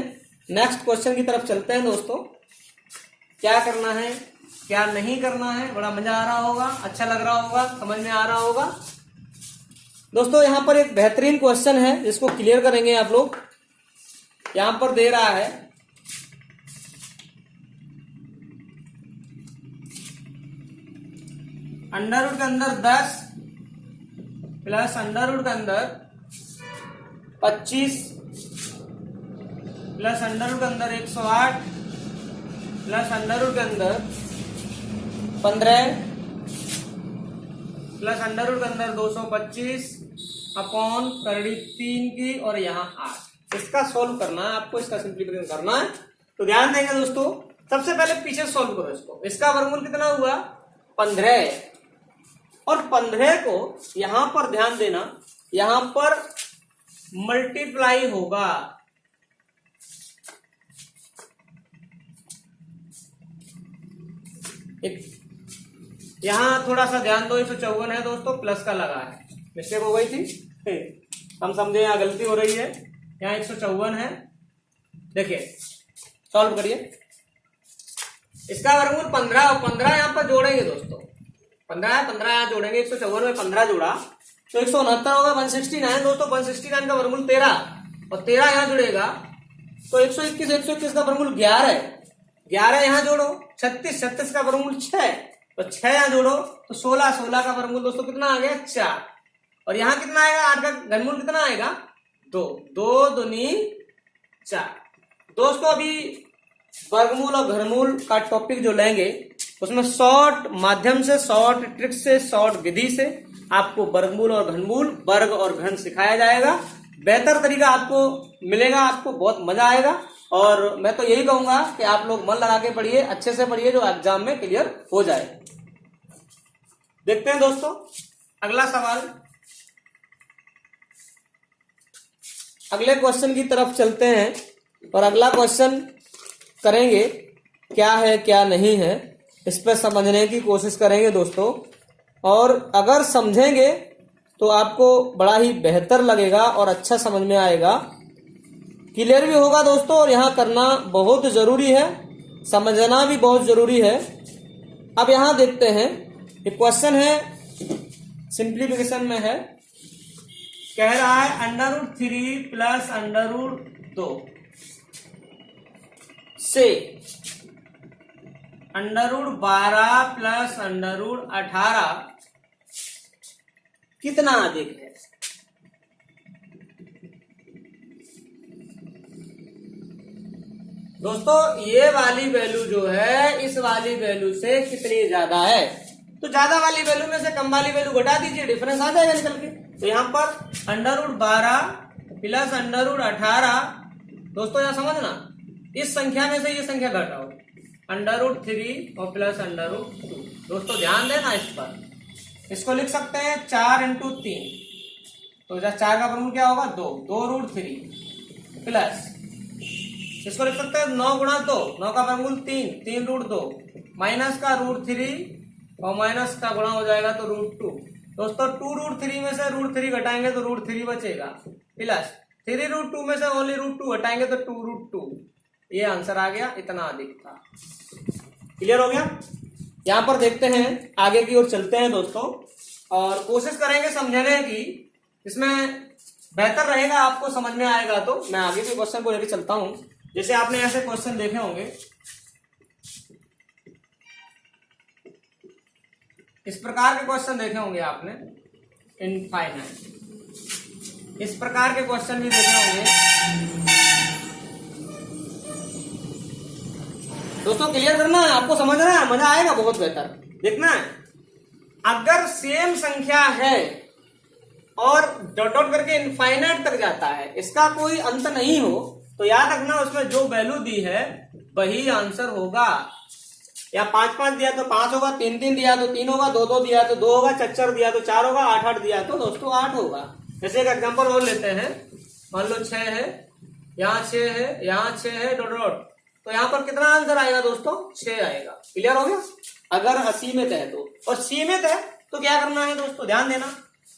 नेक्स्ट क्वेश्चन की तरफ चलते हैं दोस्तों, क्या करना है क्या नहीं करना है। बड़ा मजा आ रहा होगा, अच्छा लग रहा होगा, समझ में आ रहा होगा दोस्तों। यहां पर एक बेहतरीन क्वेश्चन है जिसको क्लियर करेंगे आप लोग। यहां पर दे रहा है अंडर रूट के अंदर 10 प्लस अंडर रूट के अंदर 25 प्लस अंडर रूट के अंदर 108 प्लस अंडर रूट के अंदर 15 प्लस अंडर रूट के अंदर 225 अपॉन करड़ी 3 की और यहाँ 8। इसका सॉल्व करना है आपको, इसका सिंप्लीफिकेशन करना है। तो ध्यान देंगे दोस्तों, सबसे पहले पीछे सॉल्व करो इसको। इसका वर्गमूल कितना हुआ 15 और 15 को यहां पर ध्यान देना, यहां पर मल्टीप्लाई होगा यहां थोड़ा सा ध्यान दो, 154 है दोस्तों, प्लस का लगा है, मिस्टेक हो गई थी, हम समझे यहां गलती हो रही है, यहां 154 है। देखिए सॉल्व करिए, इसका वर्गमूल 15 और 15 यहां पर जोड़ेंगे दोस्तों, 15 यहां जोड़ेंगे, 154 में 15 जोड़ा तो 169 होगा, 169 दोस्तों, 169 का वर्गमूल 13 और 13 यहां जुड़ेगा तो 121 का वर्गमूल 11 यहां जोड़ो, 36 का वर्गमूल 6 तो 6 यहां जोड़ो तो 16 का वर्गमूल दोस्तों कितना आ गया 4 और यहां कितना आएगा 8 का घनमूल कितना आएगा 2 दूनी 4। दोस्तों अभी वर्गमूल और घनमूल का टॉपिक जो लेंगे उसमें शॉर्ट माध्यम से, शॉर्ट ट्रिक से, शॉर्ट विधि से आपको वर्गमूल और घनमूल, वर्ग और घन सिखाया जाएगा। बेहतर तरीका आपको मिलेगा, आपको बहुत मजा आएगा और मैं तो यही कहूंगा कि आप लोग मन लगा के पढ़िए, अच्छे से पढ़िए, जो एग्जाम में क्लियर हो जाए। देखते हैं दोस्तों अगला सवाल, अगले क्वेश्चन की तरफ चलते हैं और अगला क्वेश्चन करेंगे, क्या है क्या नहीं है, इस पर समझने की कोशिश करेंगे दोस्तों। और अगर समझेंगे तो आपको बड़ा ही बेहतर लगेगा और अच्छा समझ में आएगा, क्लियर भी होगा दोस्तों। और यहाँ करना बहुत जरूरी है, समझना भी बहुत जरूरी है। अब यहाँ देखते हैं, ये क्वेश्चन है सिंप्लीफिकेशन में है, कह रहा है √3 प्लस √2 से √12 प्लस √18 कितना अधिक है। दोस्तों ये वाली वैल्यू जो है इस वाली वैल्यू से कितनी ज्यादा है, तो ज्यादा वाली वैल्यू में से कम वाली वैल्यू घटा दीजिए, डिफरेंस आ जाएगा निकल के। तो यहाँ पर √12 प्लस √18 दोस्तों यहाँ समझना, इस संख्या में से ये संख्या घटाओ, √3 और प्लस √2। दोस्तों ध्यान देना इस पर, इसको लिख सकते हैं 4 × 3, तो 4 का वर्गमूल क्या होगा 2 √3 प्लस, इसको लिख सकते हैं 9 × 2, 9 का वर्गमूल 3 √2 माइनस का √3 और माइनस का गुणा हो जाएगा तो √2। दोस्तों 2 √3 में से √3 घटाएंगे तो √3 बचेगा, प्लस 3 √2 में से ओनली √2 घटाएंगे तो 2 √2। ये आंसर आ गया, इतना अधिक था। क्लियर हो गया। यहां पर देखते हैं, आगे की ओर चलते हैं दोस्तों और कोशिश करेंगे समझने की, इसमें बेहतर रहेगा, आपको समझ में आएगा। तो मैं आगे के क्वेश्चन को लेकर चलता हूं। जैसे आपने ऐसे क्वेश्चन देखे होंगे, इस प्रकार के क्वेश्चन देखे होंगे आपने, इनफाइनाइट, इस प्रकार के क्वेश्चन भी देखे होंगे। दोस्तों क्लियर करना है, आपको समझना है, मजा आएगा, बहुत बेहतर देखना है। अगर सेम संख्या है और डॉट डॉट करके इनफाइनाइट तक जाता है, इसका कोई अंत नहीं हो, तो याद रखना उसमें जो वैल्यू दी है वही आंसर होगा। या 5 दिया तो 5 होगा, 3 दिया तो 3 होगा, 2 दिया तो 2 होगा, 4 दिया तो 4 होगा, 8 दिया तो दोस्तों 8 होगा। जैसे एक एग्जांपल और लेते हैं, मान लो 6 है, यहाँ 6 है, यहाँ 6 है, डॉट डॉट, तो यहाँ पर कितना आंसर आएगा दोस्तों 6 आएगा। क्लियर हो गया। अगर असीमित है तो, और सीमित है तो क्या करना है दोस्तों, ध्यान देना,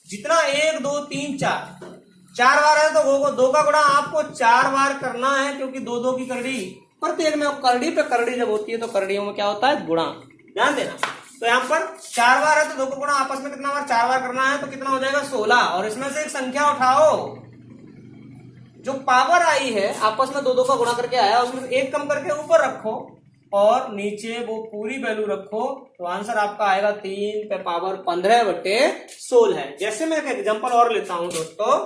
जितना 1 2 3 4 बार है तो 2 का गुणा आपको 4 बार करना है, क्योंकि 2 की करड़ी प्रत्येक में, करड़ी पे करड़ी जब होती है तो करड़ियों में क्या होता है गुणा, ध्यान देना। तो यहाँ पर 4 बार है तो 2 का गुणा आपस में कितना बार 4 बार करना है, तो कितना हो जाएगा 16। और इसमें से एक संख्या उठाओ जो पावर आई है, आपस में 2 का गुणा करके आया, उसमें से 1 कम करके ऊपर रखो और नीचे वो पूरी वैल्यू रखो, तो आंसर आपका आएगा 3 पे पावर 15/16 है। जैसे मैं एक एग्जांपल और लेता हूं दोस्तों,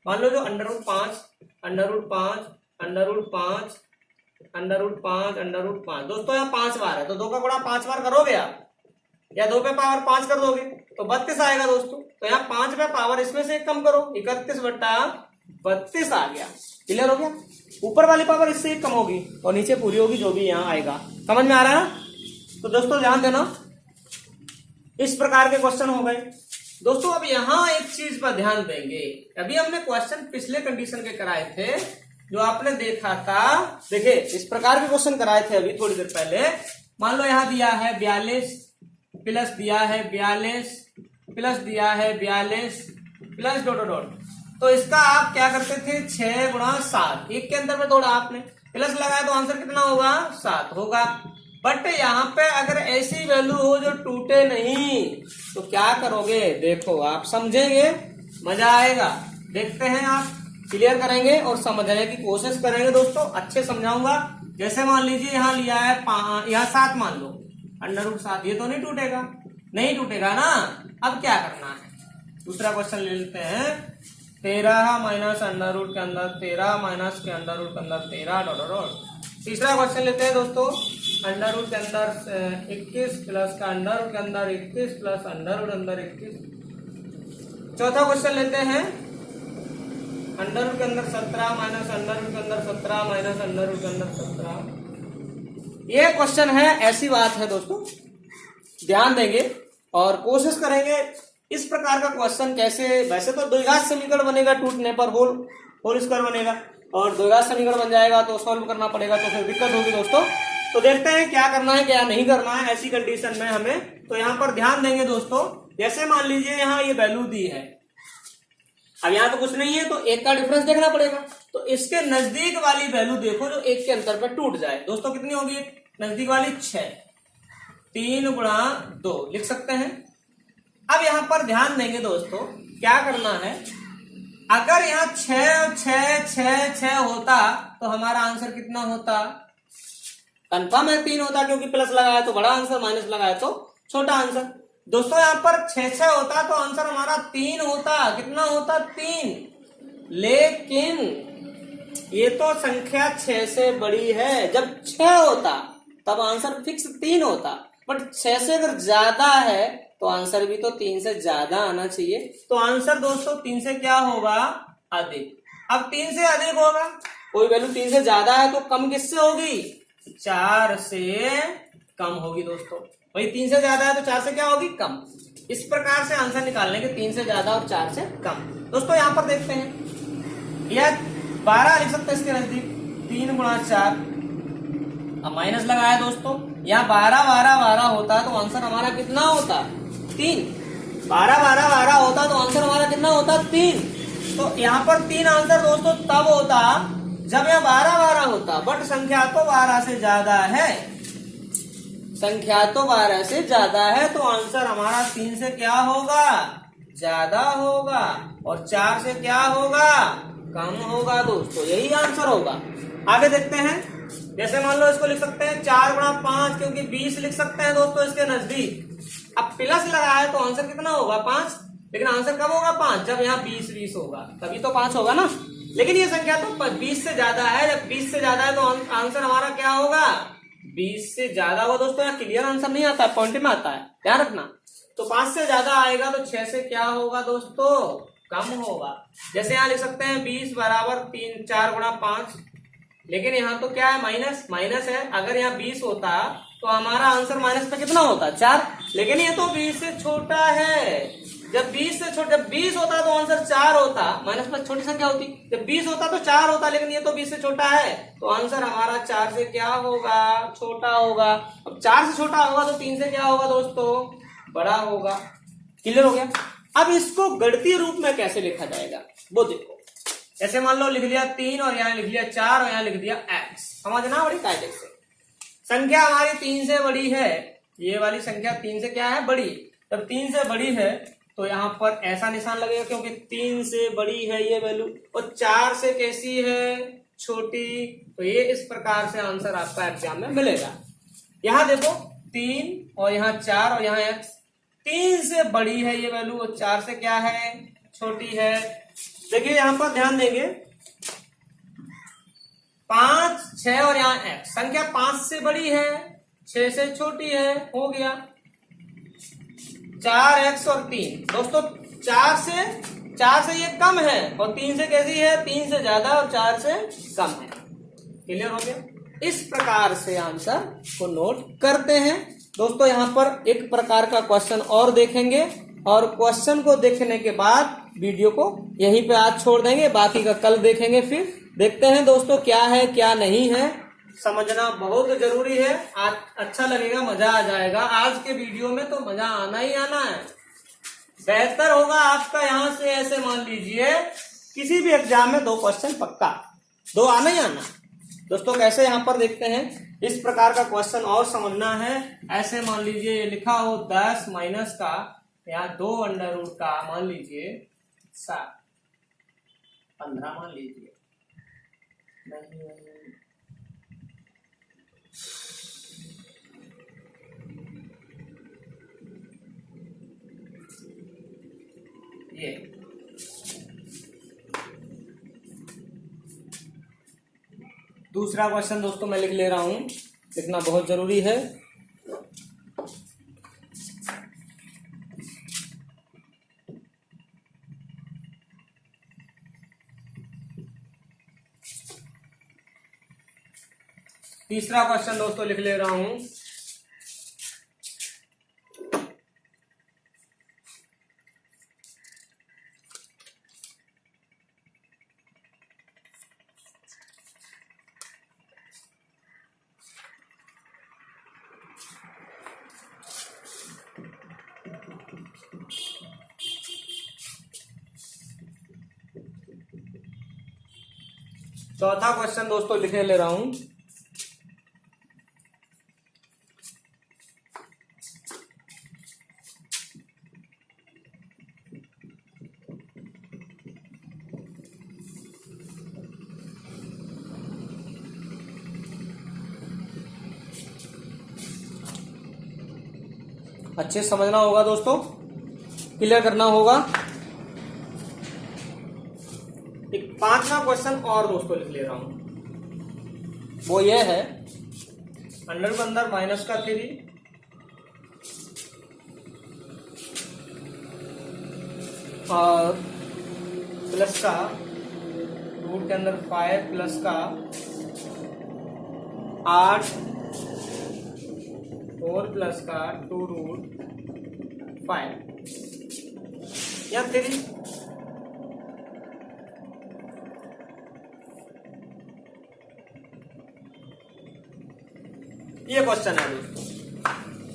मान लो जो √5 √5 √5 दोस्तों यहाँ 5 बार है तो 2 का गुणा 5 बार करोगे आप या 2 पे पावर 5 कर दोगे तो 32 आएगा दोस्तों। तो यहाँ 5 पे पावर इसमें से 1 कम करो 31/32 आ गया। क्लियर हो गया। ऊपर वाली पावर इससे 1 कम होगी और नीचे पूरी होगी जो भी यहाँ आएगा। समझ में आ रहा है ना। तो दोस्तों ध्यान देना, इस प्रकार के क्वेश्चन हो गए दोस्तों। अब यहाँ एक चीज पर ध्यान देंगे, अभी हमने क्वेश्चन पिछले कंडीशन के कराए थे जो आपने देखा था। देखिए इस प्रकार के क्वेश्चन कराए थे अभी थोड़ी देर पहले। मान लो यहाँ दिया है 42 प्लस दिया है 42 प्लस दिया है 42 प्लस डॉट डॉट। तो इसका आप क्या करते थे 6 गुणा 7, एक के अंदर में तोड़ा आपने, प्लस लगाया तो आंसर कितना होगा 7 होगा। बट यहाँ पे अगर ऐसी वैल्यू हो जो टूटे नहीं तो क्या करोगे, देखो आप समझेंगे, मजा आएगा। देखते हैं, आप क्लियर करेंगे और समझने की कोशिश करेंगे दोस्तों। अच्छे समझाऊंगा। जैसे मान लीजिए यहाँ लिया है यहाँ 7 मान लो √7, ये तो नहीं टूटेगा, नहीं टूटेगा ना। अब क्या करना है, दूसरा क्वेश्चन ले लेते हैं। 13 माइनस √ के अंदर 13 माइनस के अंदर √ के अंदर 13 डॉट डॉट। तीसरा क्वेश्चन लेते हैं दोस्तों, √ के अंदर 21 प्लस का √ के अंदर 21 प्लस अंदर 21। चौथा क्वेश्चन लेते हैं, √ के अंदर 17 माइनस √ के अंदर 17 माइनस √ के अंदर 17। ये क्वेश्चन है, ऐसी बात है दोस्तों, ध्यान देंगे और कोशिश करेंगे इस प्रकार का क्वेश्चन कैसे। वैसे तो द्विघात समीकरण बनेगा, टूटने पर होल स्क्वायर बनेगा और द्विघात समीकरण बन जाएगा तो सॉल्व करना पड़ेगा, तो फिर दिक्कत होगी दोस्तों। तो देखते हैं क्या करना है क्या नहीं करना है ऐसी कंडीशन में हमें। तो यहाँ पर ध्यान देंगे दोस्तों, जैसे मान लीजिए यहाँ ये वैल्यू दी है, अब यहाँ तो कुछ नहीं है तो 1 का डिफरेंस देखना पड़ेगा। तो इसके नजदीक वाली वैल्यू देखो जो 1 के अंतर पर टूट जाए। दोस्तों कितनी होगी नजदीक वाली 6, 3 गुणा 2 लिख सकते हैं। अब यहाँ पर ध्यान देंगे दोस्तों, क्या करना है, अगर यहाँ 6 6 6 6 होता तो हमारा आंसर कितना होता, कंफर्म है 3 होता, क्योंकि प्लस लगाया तो बड़ा आंसर, माइनस लगाया तो छोटा आंसर। दोस्तों यहाँ पर 6 6 होता तो आंसर हमारा 3 होता, कितना होता 3। लेकिन ये तो संख्या 6 से बड़ी है, जब 6 होता तब आंसर फिक्स 3 होता, बट 6 से अगर ज्यादा है तो आंसर भी तो 3 से ज्यादा आना चाहिए। तो आंसर दोस्तों 3 से क्या होगा, अधिक। अब 3 से अधिक होगा, कोई वैल्यू 3 से ज्यादा है तो कम किससे होगी, 4 से कम होगी दोस्तों। वही 3 से ज्यादा है तो 4 से क्या होगी, कम। इस प्रकार से आंसर निकालने के 3 से ज्यादा और 4 से कम। दोस्तों यहाँ पर देखते हैं, यह 12 लिख सकते हैं इसके नजदीक, 3 गुणा 4। अब माइनस लगाया दोस्तों, यहाँ 12 12 12 होता तो आंसर हमारा कितना होता, 3। 12 12 12 होता तो आंसर हमारा कितना होता, 3। तो यहाँ पर 3 आंसर दोस्तों तब होता जब यहाँ 12 12 होता, बट संख्या तो 12 से ज्यादा है, संख्या तो 12 से ज्यादा है, तो आंसर हमारा 3 से क्या होगा, ज्यादा होगा, और 4 से क्या होगा, कम होगा दोस्तों। यही आंसर होगा। आगे देखते हैं, जैसे मान लो इसको लिख सकते हैं 4 गुणा 5, क्योंकि 20 लिख सकते हैं दोस्तों इसके नजदीक। अब प्लस लगाया तो आंसर कितना होगा, 5। लेकिन आंसर कब होगा, 5, जब यहाँ 20 20 होगा, तभी तो 5 होगा ना। लेकिन ये संख्या तो 20 से ज्यादा है, जब 20 से ज्यादा है तो आंसर हमारा क्या होगा, 20 से ज्यादा होगा। दोस्तों यहाँ क्लियर आंसर नहीं आता है, पॉइंट में आता है, ध्यान रखना। तो 5 से ज्यादा आएगा तो 6 से क्या होगा दोस्तों, कम होगा। जैसे यहाँ लिख सकते हैं 20 बराबर 3 4 गुणा 5, लेकिन यहाँ तो क्या है, माइनस है। अगर यहाँ 20 होता तो हमारा आंसर माइनस पे कितना होता, 4। लेकिन ये तो 20 से छोटा है, जब 20 होता तो आंसर 4 होता, माइनस में छोटी संख्या होती, जब 20 होता तो 4 होता, लेकिन ये तो 20 से छोटा है, तो आंसर हमारा 4 से क्या होगा, छोटा होगा। अब 4 से छोटा होगा तो 3 से क्या होगा दोस्तों, बड़ा होगा। क्लियर हो गया। अब इसको गणितीय रूप में कैसे लिखा जाएगा वो देखो। ऐसे मान लो लिख लिया 3 और यहाँ लिख लिया 4 और यहाँ लिख दिया x, समझना बड़ी कायदे से। संख्या हमारी 3 से बड़ी है, ये वाली संख्या 3 से क्या है, बड़ी। जब 3 से बड़ी है तो यहाँ पर ऐसा निशान लगेगा, क्योंकि 3 से बड़ी है ये वैल्यू, और 4 से कैसी है, छोटी। तो ये इस प्रकार से आंसर आपका एग्जाम में मिलेगा। यहाँ देखो 3 और यहाँ 4 और यहाँ x, 3 से बड़ी है ये वैल्यू और 4 से क्या है, छोटी है। देखिए यहाँ पर ध्यान देंगे, 5, 6 और यहाँ x। संख्या 5 से बड़ी है, 6 से छोटी है, हो गया 4x और 3। दोस्तों 4 से ये कम है और 3 से कैसी है, 3 से ज्यादा और 4 से कम है। क्लियर हो गया। इस प्रकार से आंसर को नोट करते हैं। दोस्तों यहाँ पर एक प्रकार का क्वेश्चन और देखेंगे और क्वेश्चन को देखने के बाद वीडियो को यहीं पे आज छोड़ देंगे, बाकी का कल देखेंगे। फिर देखते हैं दोस्तों क्या है क्या नहीं है, समझना बहुत जरूरी है। आज अच्छा लगेगा, मजा आ जाएगा। आज के वीडियो में तो मजा आना ही आना है। बेहतर होगा आपका यहाँ से ऐसे मान लीजिए किसी भी एग्जाम में 2 क्वेश्चन पक्का, 2 आना ही आना। दोस्तों कैसे यहाँ पर देखते हैं, इस प्रकार का क्वेश्चन और समझना है। ऐसे मान लीजिए लिखा हो 10 माइनस का यहाँ 2 अंडर रूट का मान लीजिए 7, 15 मान लीजिए। नहीं ये दूसरा क्वेश्चन दोस्तों मैं लिख ले रहा हूं, लिखना बहुत जरूरी है। तीसरा क्वेश्चन दोस्तों लिख ले रहा हूं। चौथा क्वेश्चन दोस्तों लिखे ले रहा हूं। अच्छे समझना होगा दोस्तों, क्लियर करना होगा। एक 5वां क्वेश्चन और दोस्तों लिख ले रहा हूं, वो ये है अंडर के अंदर माइनस का 3 और प्लस का रूट के अंदर 5 प्लस का 8 4 प्लस का 2 रूट 5 या 3। ये क्वेश्चन है दोस्तों।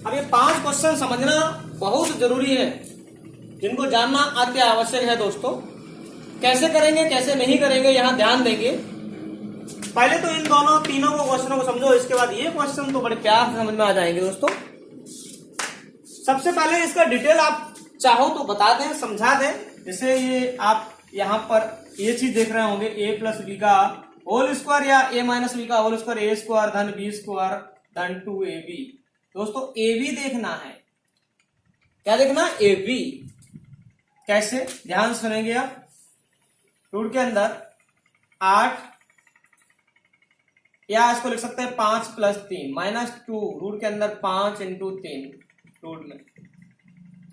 अब ये 5 क्वेश्चन समझना बहुत जरूरी है, जिनको जानना अति आवश्यक है दोस्तों। कैसे करेंगे कैसे नहीं करेंगे यहाँ ध्यान देंगे। पहले तो इन तीनों को क्वेश्चनों को समझो, इसके बाद ये क्वेश्चन तो बड़े प्यार से समझ में आ जाएंगे दोस्तों। सबसे पहले इसका डिटेल आप चाहो तो बता दें, समझा दें। जैसे ये आप यहाँ पर ये चीज देख रहे होंगे a प्लस बी का होल स्क्वायर या a माइनस बी का होल स्क्वायर a स्क्वायर धन b स्क्वायर धन 2ab। दोस्तों ab देखना है, क्या देखना, ab। कैसे, ध्यान सुनेंगे आप। रूट के अंदर 8 या इसको लिख सकते हैं 5 प्लस 3 माइनस 2 रूट के अंदर 5 इंटू 3 रूट में।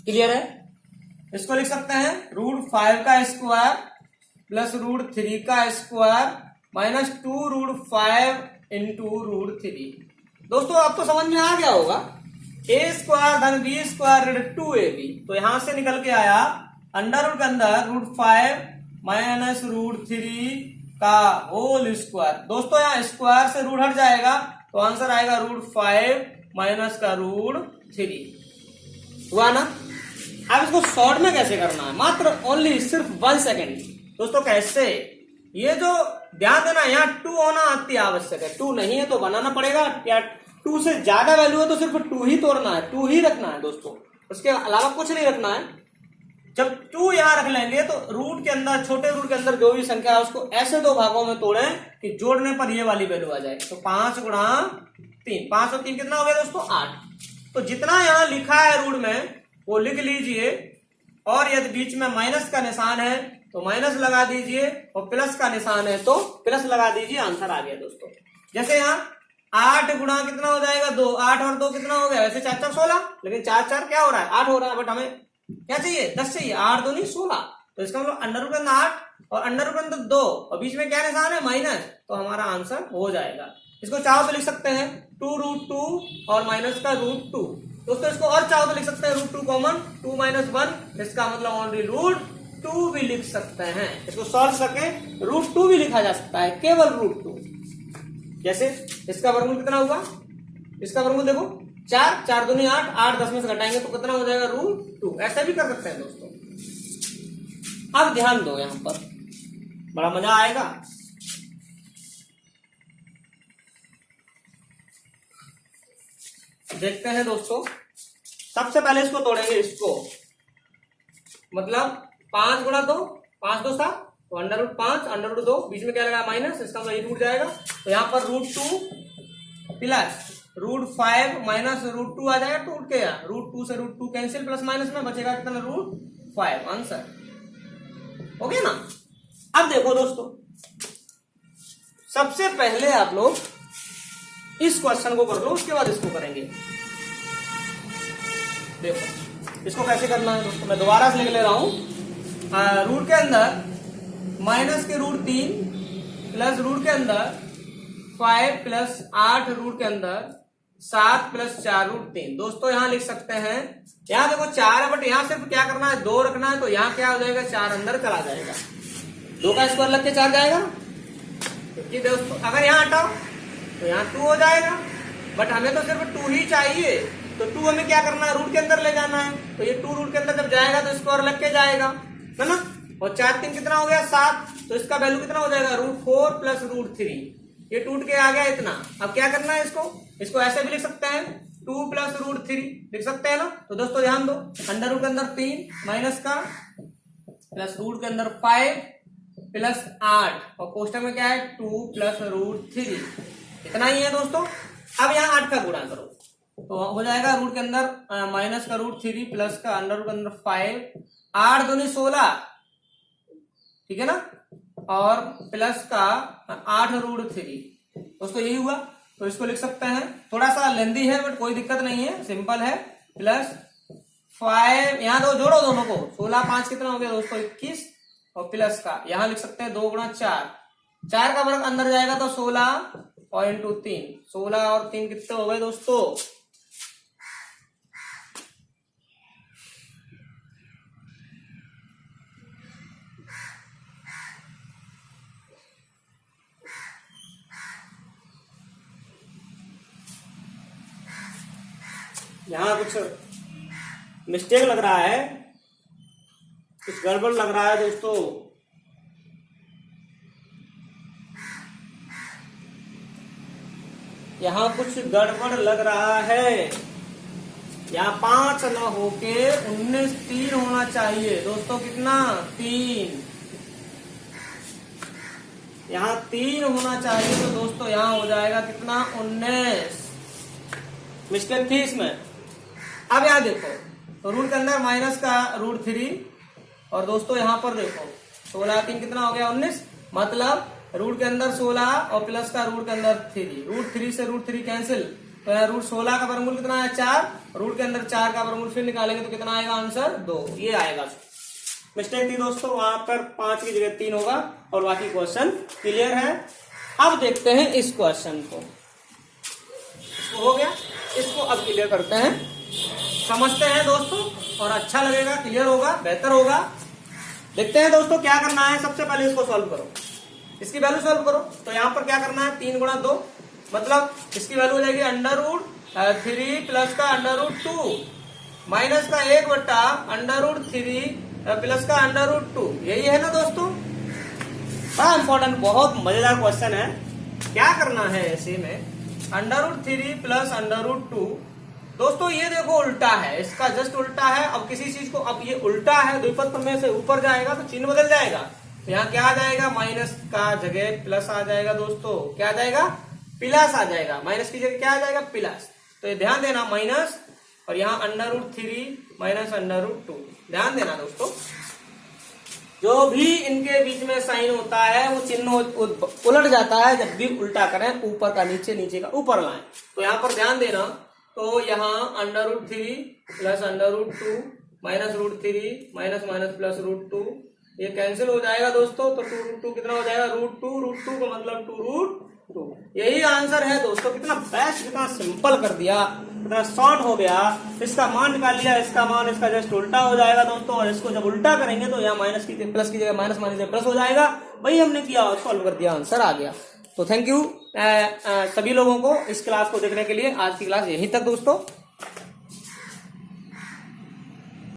क्लियर है। इसको लिख सकते हैं रूट 5 का स्क्वायर प्लस रूट 3 का square minus 2 root 5 into root 3। दोस्तों आपको समझ में आ गया होगा, a स्क्वायर धन b स्क्वायर 2ab। तो यहां से निकल के आया अंडर रूट के अंदर रूट 5 माइनस रूट 3 का होल स्क्वायर। दोस्तों यहाँ स्क्वायर से रूट हट जाएगा तो आंसर आएगा रूट 5 माइनस का रूट 3। हुआ ना। अब इसको शॉर्ट में कैसे करना है, मात्र ओनली सिर्फ 1 सेकेंड। दोस्तों कैसे, ये जो ध्यान देना, यहाँ 2 होना अति आवश्यक है। 2 नहीं है तो बनाना पड़ेगा, या 2 से ज्यादा वैल्यू है तो सिर्फ 2 ही तोड़ना है, 2 ही रखना है दोस्तों, उसके अलावा कुछ नहीं रखना है। जब 2 यहाँ रख लेंगे तो रूट के अंदर, छोटे रूट के अंदर जो भी संख्या है उसको ऐसे 2 भागों में तोड़ें कि जोड़ने पर ये वाली वैल्यू आ जाए। तो 5 गुणा 3, 5 और 3 कितना हो गया दोस्तों, 8। तो जितना यहाँ लिखा है रूट में वो लिख लीजिए और यदि बीच में माइनस का निशान है तो माइनस लगा दीजिए, और प्लस का निशान है तो प्लस लगा दीजिए। आंसर आ गया दोस्तों। जैसे यहाँ 8 गुणा कितना हो जाएगा 2, 8 और 2 कितना हो गया, वैसे 4 4 16, लेकिन 4 4 क्या हो रहा है 8 हो रहा है, बट हमें क्या चाहिए 10 चाहिए, 8 2 नहीं 16, तो इसका मतलब अंडर रूट के अंदर 8 और अंडर रूट के अंदर 2 और बीच में क्या निशान है माइनस, तो हमारा आंसर हो जाएगा। इसको चाहो तो लिख सकते हैं 2√2 और माइनस का √2। दोस्तों इसको और चाहो तो लिख सकते हैं √2 कॉमन 2 - 1, इसका मतलब ओनली √2 भी लिख सकते हैं। इसको सॉल्व करके √2 भी लिखा जा सकता है, केवल √2। जैसे इसका वर्गमूल कितना होगा, इसका वर्गमूल देखो 4 4 दूनी 8, 8 10 में से घटाएंगे तो कितना हो जाएगा √2। ऐसा भी कर सकते हैं दोस्तों। अब ध्यान दो, यहां पर बड़ा मजा आएगा। देखते हैं दोस्तों, सबसे पहले इसको तोड़ेंगे, इसको मतलब 5 गुणा 2, 5 2 7, तो √5 √2, बीच में क्या लगा माइनस, इसका मतलब ये टूट जाएगा। तो यहाँ पर √2 प्लस √5 माइनस √2 आ जाएगा, टूट के यहाँ √2 से √2 कैंसिल, प्लस माइनस में बचेगा कितना √5। आंसर हो गया ना। अब देखो दोस्तों, सबसे पहले आप लोग इस क्वेश्चन को कर लो, उसके बाद इसको करेंगे। देखो इसको कैसे करना है दोस्तों, मैं दोबारा से लिख ले रहा हूं। रूट के अंदर माइनस के √3 प्लस रूट के अंदर 5 प्लस 8 रूट के अंदर 7 प्लस 4 √3। दोस्तों यहां लिख सकते हैं, यहां देखो 4 है, बट यहां सिर्फ क्या करना है 2 रखना है, तो यहां क्या हो जाएगा 4 अंदर चला जाएगा, 2 का स्क्वायर लग के 4 जाएगा। क्योंकि दोस्तों अगर यहां हटाओ तो यहाँ 2 हो जाएगा, बट हमें तो सिर्फ 2 ही चाहिए, तो 2 हमें क्या करना है रूट के अंदर ले जाना है, तो ये 2 रूट के अंदर जब जाएगा तो स्क्वायर लग के जाएगा, है ना। और 4 3 कितना हो गया 7, तो इसका वैल्यू कितना हो जाएगा √4 प्लस √3, ये टूट के आ गया इतना। अब क्या करना है इसको ऐसे भी लिख सकते हैं 2 प्लस √3 लिख सकते हैं ना। तो दोस्तों ध्यान दो, अंडर रूट के अंदर 3 माइनस का प्लस रूट के अंदर 5 प्लस 8 और कोष्टक में क्या है 2 प्लस √3, इतना ही है दोस्तों। अब यहाँ 8 का गुणा करो तो हो जाएगा रूट के अंदर माइनस का √3 प्लस का अंडर रूट के अंदर 5, 8 दूनी 16, ठीक है ना, और प्लस का 8 √3, दोस्तों यही हुआ। तो इसको लिख सकते हैं, थोड़ा सा लेंदी है बट कोई दिक्कत नहीं है, सिंपल है। प्लस 5 यहाँ दो जोड़ो दोनों को, 16 5 कितना हो गया दोस्तों 21, और प्लस का यहाँ लिख सकते हैं 2 गुणा 4, 4 का वर्ग अंदर जाएगा तो 16 और इंटू 3, 16 और 3 कितने हो गए दोस्तों, यहाँ कुछ मिस्टेक लग रहा है, कुछ गड़बड़ लग रहा है दोस्तों। यहाँ कुछ गड़बड़ लग रहा है, यहाँ 5 न होके 19 3 होना चाहिए दोस्तों, कितना 3, यहाँ 3 होना चाहिए, तो दोस्तों यहाँ हो जाएगा कितना 19, मिस्टेक थी इसमें। अब यहाँ देखो, तो रूट के अंदर माइनस का √3 और दोस्तों यहाँ पर देखो 16 3 कितना हो गया 19, मतलब रूट के अंदर 16 और प्लस का रूट के अंदर 3, √3 से √3 कैंसिल, तो यहाँ √16 का वर्गमूल कितना है 4, रूट के अंदर 4 का वर्गमूल फिर निकालेंगे तो कितना आएगा आंसर 2, ये आएगा। मिस्टेक थी दोस्तों, वहां पर 5 की जगह 3 होगा, और बाकी क्वेश्चन क्लियर है। अब देखते हैं इस क्वेश्चन को, इसको हो गया, इसको अब क्लियर करते हैं, समझते हैं दोस्तों, और अच्छा लगेगा, क्लियर होगा, बेहतर होगा। देखते हैं दोस्तों क्या करना है। सबसे पहले इसको सॉल्व करो, इसकी वैल्यू सॉल्व करो। तो यहाँ पर क्या करना है 3 गुणा 2, मतलब इसकी वैल्यू हो जाएगी √3 प्लस का √2 माइनस का 1 बट्टा √3 प्लस का √2, यही है ना दोस्तों। बड़ा इंपॉर्टेंट, बहुत मजेदार क्वेश्चन है। क्या करना है ऐसे में √3 प्लस √2, दोस्तों ये देखो उल्टा है, इसका जस्ट उल्टा है। अब किसी चीज को, अब ये उल्टा है, द्विपद प्रमेय से ऊपर जाएगा तो चिन्ह बदल जाएगा, तो यहाँ क्या आ जाएगा माइनस का जगह प्लस आ जाएगा दोस्तों, क्या आ जाएगा प्लस आ जाएगा, माइनस की जगह क्या आ जाएगा प्लस। तो ये ध्यान देना, माइनस और यहाँ √3 माइनस √2। ध्यान देना दोस्तों, जो भी इनके बीच में साइन होता है वो चिन्ह उलट जाता है जब भी उल्टा करें, ऊपर का नीचे, नीचे का ऊपर लाएं। तो यहाँ पर ध्यान देना, तो यहाँ √3 plus √2 minus √3 minus minus plus √2, ये कैंसिल हो जाएगा दोस्तों। तो 2√2 कितना हो जाएगा? √2 का मतलब 2√2। यही आंसर है दोस्तों। कितना बेस्ट, कितना सिंपल कर दिया, कितना शॉर्ट हो गया। इसका मान निकाल लिया, इसका मान इसका जस्ट उल्टा हो जाएगा दोस्तों। और इसको जब उल्टा करेंगे तो यहाँ माइनस की प्लस की जगह माइनस, माइनस प्लस हो जाएगा। वही हमने किया और सॉल्व कर दिया, आंसर आ गया। तो थैंक यू सभी लोगों को इस क्लास को देखने के लिए। आज की क्लास यहीं तक दोस्तों।